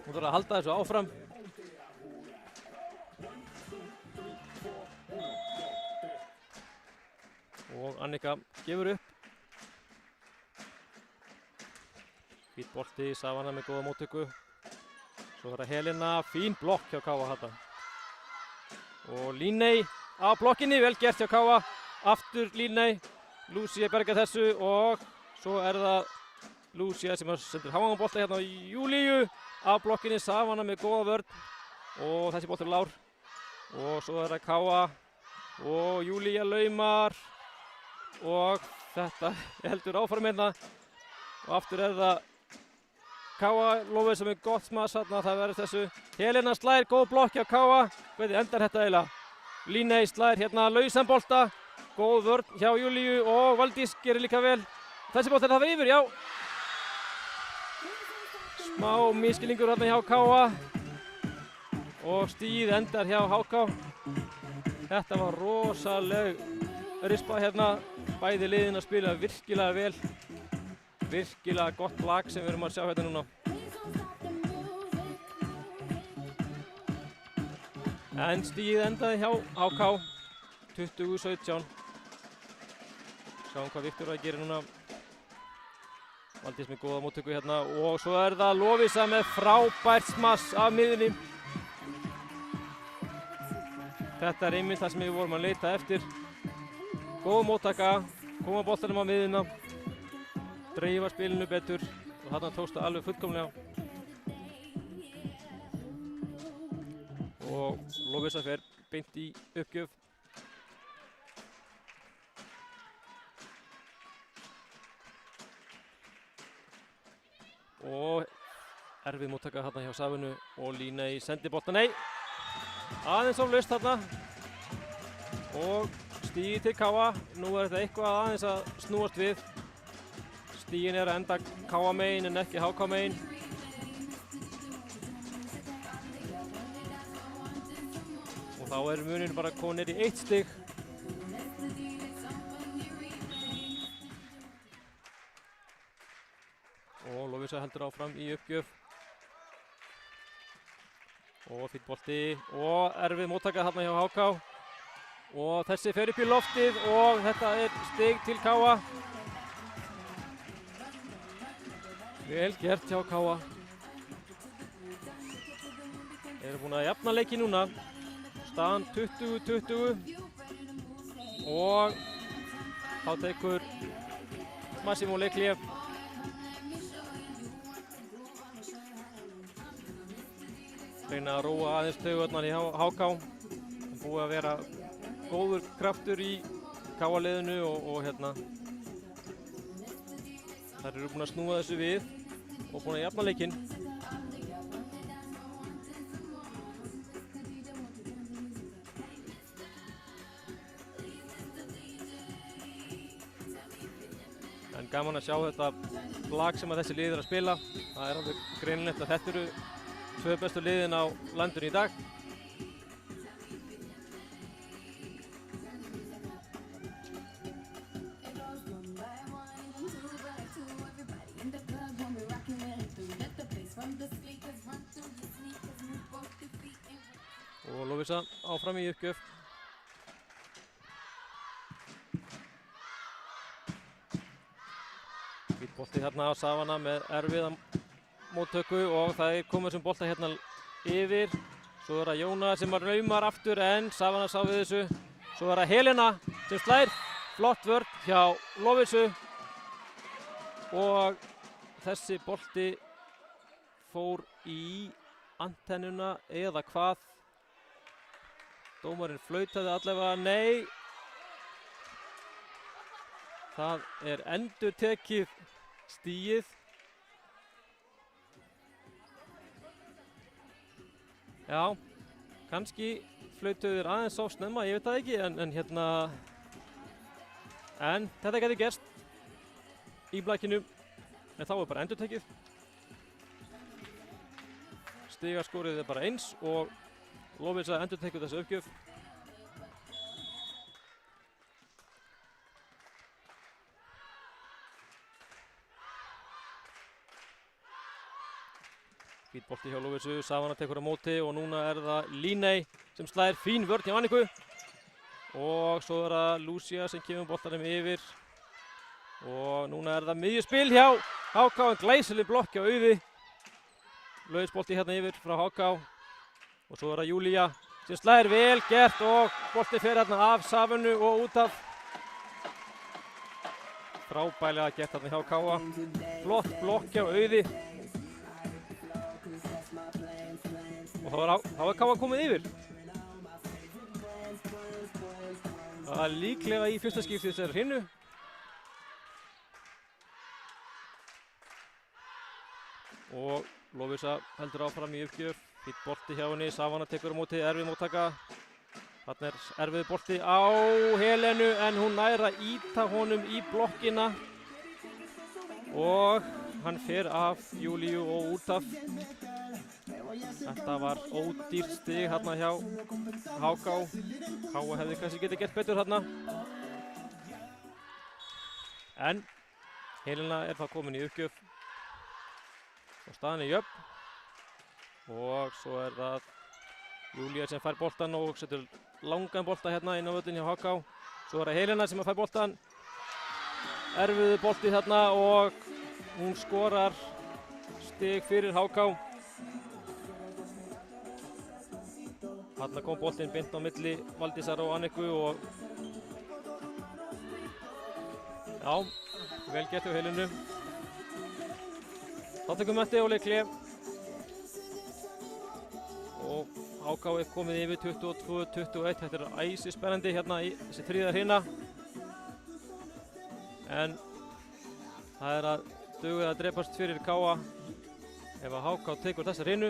[SPEAKER 1] Hún þarf að halda þessu áfram. Og Annika gefur upp. Fín bolti, Savana með góða móttöku. Svo er það Helena, fín blokk hjá Káa þetta. Og Líney á blokkinni, vel gert hjá Káa. Aftur Líney, Lúcia bergar þessu og svo er það Lúcia sem sendir háangabolta hérna á Júlíu. Á blokkinni Savana með góða vörn og þessi boltur lár. Og svo er það Káa og Júlía laumar og þetta heldur áfram hérna. Og aftur er það Káa, Lófið sem er gott smass hérna, það verður þessu. Helena slær, góð blokk hjá Káa. Hvernig endar þetta eiginlega? Líney slær hérna lausan bolta. Góð vörn hjá Júlíu og Valdís gerir líka vel. Þessi bolti er það yfir, já. Smá miskilningur hérna hjá Káa. Og stíð endar hjá HK. Þetta var rosaleg rispa hérna. Bæði liðin að spila virkilega vel. Virkilega gott lag sem við erum að sjá hérna núna. En stíð endaði hjá HK. 20-17. Sjáum hvað Viktor að gera núna. Valdís með góða móttöku hérna og svo er það Lovísa með frábært smass af miðunni. Þetta er einmitt það sem við vorum að leita eftir. Góð móttaka, koma boltanum á miðuna, dreifa spilinu betur og þarna tókst það alveg fullkomlega. Og Lovísa fer beint í uppgjöf. Og erfið móttaka hérna hjá Safinu og Líney sendi bolta, nei, aðeins of laust þarna og stígi til Káa. Nú er þetta eitthvað aðeins að snúast við. Stígin er að enda Káa megin en ekki HK megin. Og þá er muninn bara komin niður í 1 stig. Og Lovísa heldur áfram í uppgjöf. Og fínn bolti og erfið móttaka þarna hjá HK. Og þessi fer upp í loftið og þetta er stig til Káa. Vel gert hjá Káa. Eru búin að jafna leiki núna. Staðan 20-20. Og þá tekur Massimo Lekliev. Reyna að róa aðeins taugarnar í HK. Búið að vera góður kraftur í Káa-liðinu og hérna. Þær eru búin að snúa þessu við og búin að jafna leikinn. En gaman að sjá þetta lag sem að þessi lið er að spila. Það er alveg greinilegt að þetta eru 2 bestu liðin á landinu í dag. Lovísa áfram í uppgjöf. Hvít bolti hérna á Savana með erfiða móttöku og það er komið sem bolta hérna yfir. Svo er það Jóna sem raumar aftur en Savana sá við þessu. Svo er það Helena sem slær. Flott vörn hjá Lovísu. Og þessi bolti fór í antennuna eða hvað. Dómarinn flautaði allavega nei. Það er endurtekið stigið. Já, kannski flautuðu þeir aðeins á snemma, ég veit það ekki, en þetta gæti gerst í blækinu, en þá er bara endurtekið. Stigaskorið er bara eins og Lovísa endurtekið þessu uppgjöf. Hvít bolti hjá Lovísu, Savana tekur á móti og núna er það Líney sem slær fín vörn hjá Anniku. Og svo er það Lucia sem kemur boltanum yfir. Og núna er það miðjuspil hjá HK, en glæsileg blokk hjá Auði. Lausbolti hérna yfir frá HK. Og svo er það Júlía sem slær vel gert og bolti fer hérna af Savanu og út af. Frábælega gert hérna hjá HK. Flott blokk hjá Auði. Og þá er KA komið yfir. Það er líklega í fyrsta skipti þessari hrinnu. Og Lovísa heldur áfram í uppgjöf. Fínn bolti hjá henni, Savana tekur á móti, erfið móttaka. Þarna er erfið bolti á Helenu en hún nær að ýta honum í blokkina. Og hann fer af Júlíu og út af. Þetta var ódýrt stig hérna hjá HK. KA hefði kannski getið gert betur hérna. En Helena er það komin í uppgjöf. Og staðan er jöfn. Og svo er það Júlía sem fær boltan og setur langan bolta hérna inn á völlinn hjá HK. Svo er það Helena sem fær boltan. Erfiður bolti hérna og hún skorar stig fyrir HK. Þarna kom boltinn beint á milli Valdísar og Anniku og já, vel gert hjá Helenu. Þá tekur Matti Óli Klef og HK er komið yfir 22-21. Þetta er æsispennandi hérna í þessi þriðja hrina. En það er að duga að drepast fyrir KA. Ef að HK tekur þessa hrinu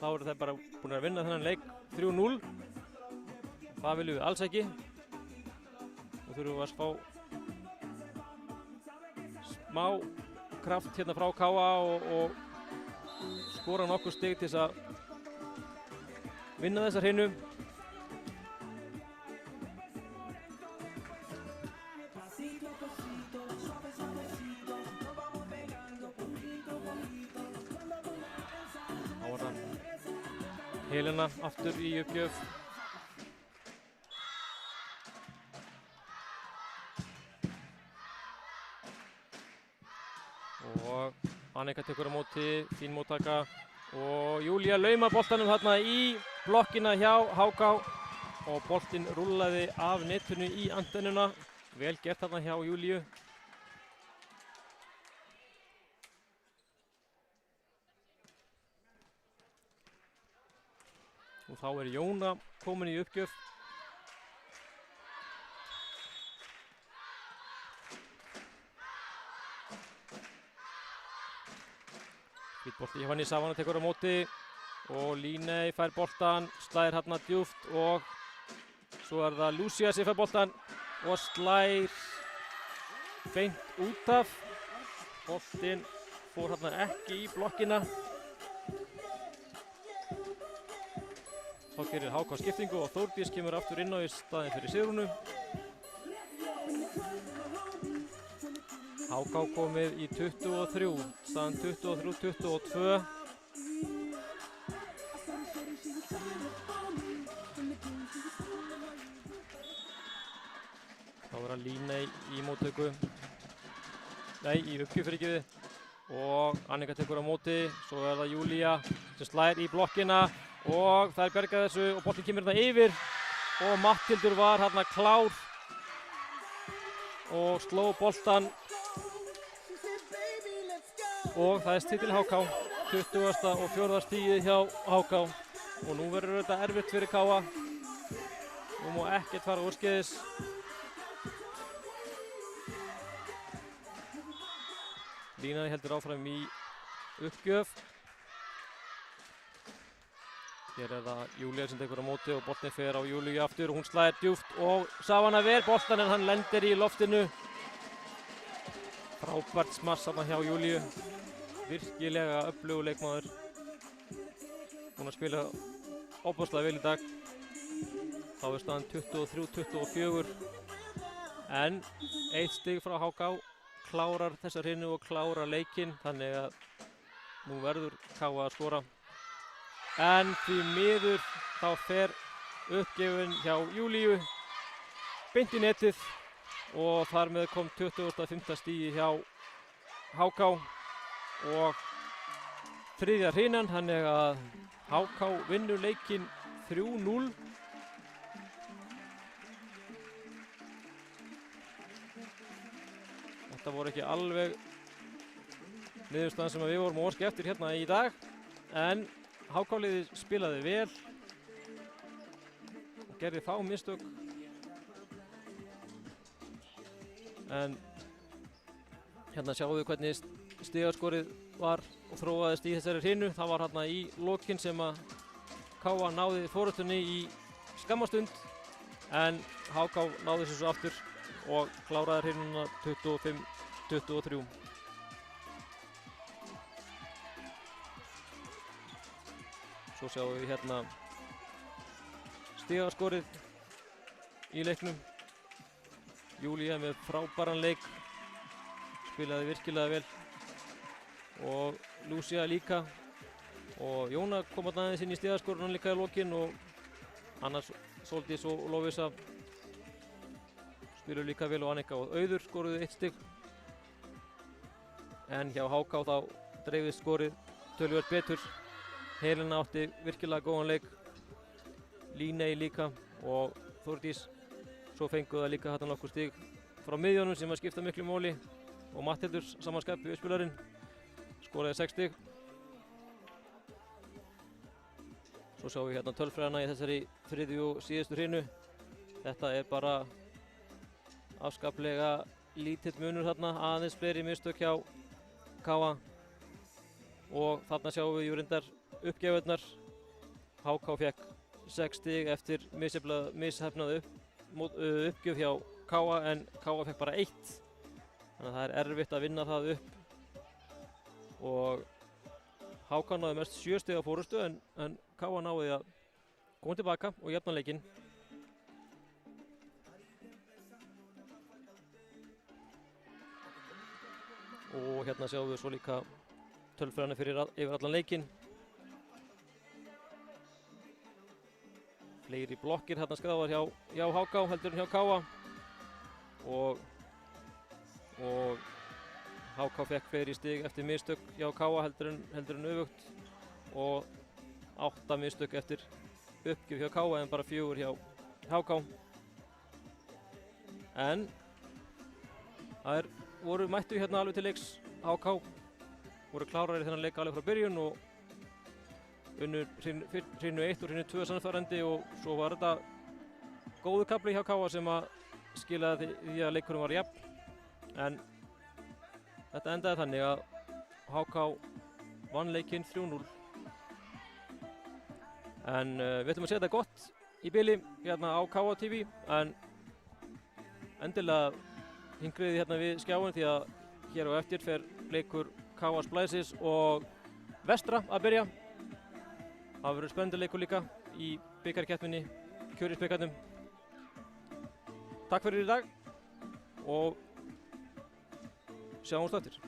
[SPEAKER 1] þá eru þeir bara búin að vinna þennan leik 3-0. Það viljum við alls ekki. Nú þurfum við að fá smá kraft hérna frá KA og skora nokkur stig til þess að vinna þessa hrinu. Helena aftur í uppgjöf. Og Annika tekur á móti, fín móttaka. Og Júlía laumar boltanum þarna í blokkina hjá HK. Og boltinn rúllaði af netinu í antennuna. Vel gert þarna hjá Júlíu. Og þá er Jóna komin í uppgjöf. Hvít bolti hjá henni, Savana tekur á móti. Og Líney fær boltan, slær hérna djúpt og svo er það Lucia sem fær boltan og slær beint út af. Boltinn fór hérna ekki í blokkina. Þá gerir HK skiptingu og Þórdís kemur aftur inn á í staðinn fyrir Sigrúnu. HK komið í 23, staðan 23-22. var Líney í móttöku. Nei, í uppgjöf fyrir ekki. Og Annika tekur á móti, svo er það Júlía sem slær í blokkina og þær berga þessu og boltinn kemur hérna yfir og Matthildur var hérna klár og sló boltan og það er stig til HK, 20. og 4. stigið hjá HK og nú verður þetta erfitt fyrir KA. Nú má ekkert fara úrskeiðis. Lína heldur áfram í uppgjöf. Hér er það Júlía sem tekur á móti og boltinn fer á Júlíu aftur og hún slær djúpt og sá hana vel boltan en hann lendir í loftinu. Frábært smass þarna hjá Júlíu. Virkilega öflugur leikmaður. Hún að spila ofboðslega vel í dag. Þá er staðan 23-24 en 1 stig frá HK. Klárar þessa hrinu og klárar leikinn, þannig að nú verður KA að skora. En því miður þá fer uppgjöfin hjá Júlíu beint í netið og þar með kom 25. stigi hjá HK og 3. hrinan, þannig að HK vinnur leikinn 3-0. Þetta voru ekki alveg niðurstaðan sem við vorum óski eftir hérna í dag, en HK-liðið spilaði vel og gerði fá mistök. En hérna sjáum við hvernig stigaskorið var og þróaðist í þessari hrinu. Það var hérna í lokin sem að KA náði forystunni í skammastund, en HK náði þessu aftur og kláraði hrinuna 25-23. Svo sjáum við hérna stigaskorið í leiknum. Júlía með frábæran leik, spilaði virkilega vel og Lúcia líka og Jóna kom aðeins inn í stigaskorunum líka í lokin og annars Sóldís og Lovisa spilaði líka vel og Annika og Auður skoruðu 1 stig. En hjá HK þá dreifðist skorið töluvert betur. Helena átti virkilega góðan leik, Líney líka og Þórdís. Svo fenguðu það líka hérna nokkur stig frá miðjunum sem að skipta miklu máli og Matthildur samanskapi uppspilarinn skoraði 6 stig. Svo sjáum við hérna tölfræðina í þessari 3. og síðustu hrinu. Þetta er bara afskaplega lítill munur þarna, aðeins fleiri mistök hjá KA og þarna sjáum við reyndar uppgjöfurnar. HK fekk 6 stig eftir mishefnaða uppgjöf hjá KA en KA fekk bara 1. Þannig að það er erfitt að vinna það upp og HK náði mest 7 stig á forystu en KA náði að koma tilbaka og jafna leikinn. Og hérna sjáum við svo líka tölfræðina yfir allan leikinn. Fleiri blokkir hérna skráðar hjá HK heldur en hjá KA og HK fekk fleiri stig eftir mistök hjá KA heldur en öfugt og 8 mistök eftir uppgjöf hjá KA en bara 4 hjá HK. En það voru mættu hérna alveg til leiks. HK voru klárar í þennan leik alveg frá byrjun og unnur hrinu 1 og hrinu 2 sannfærandi og svo var þetta góðu kafli hjá KA sem að skilaði því að leikurinn var jafn. En þetta endaði þannig að HK vann leikinn 3-0. En við ætlum að segja þetta gott í bili hérna á KA TV en endilega hingriði hérna við skjáin því að hér á eftir fer leikur KA Splæsis og Vestra að byrja. Það verður spennandi leikur líka í bikarkeppninni, Kjörnisbikarnum. Takk fyrir í dag og sjáumst aftur.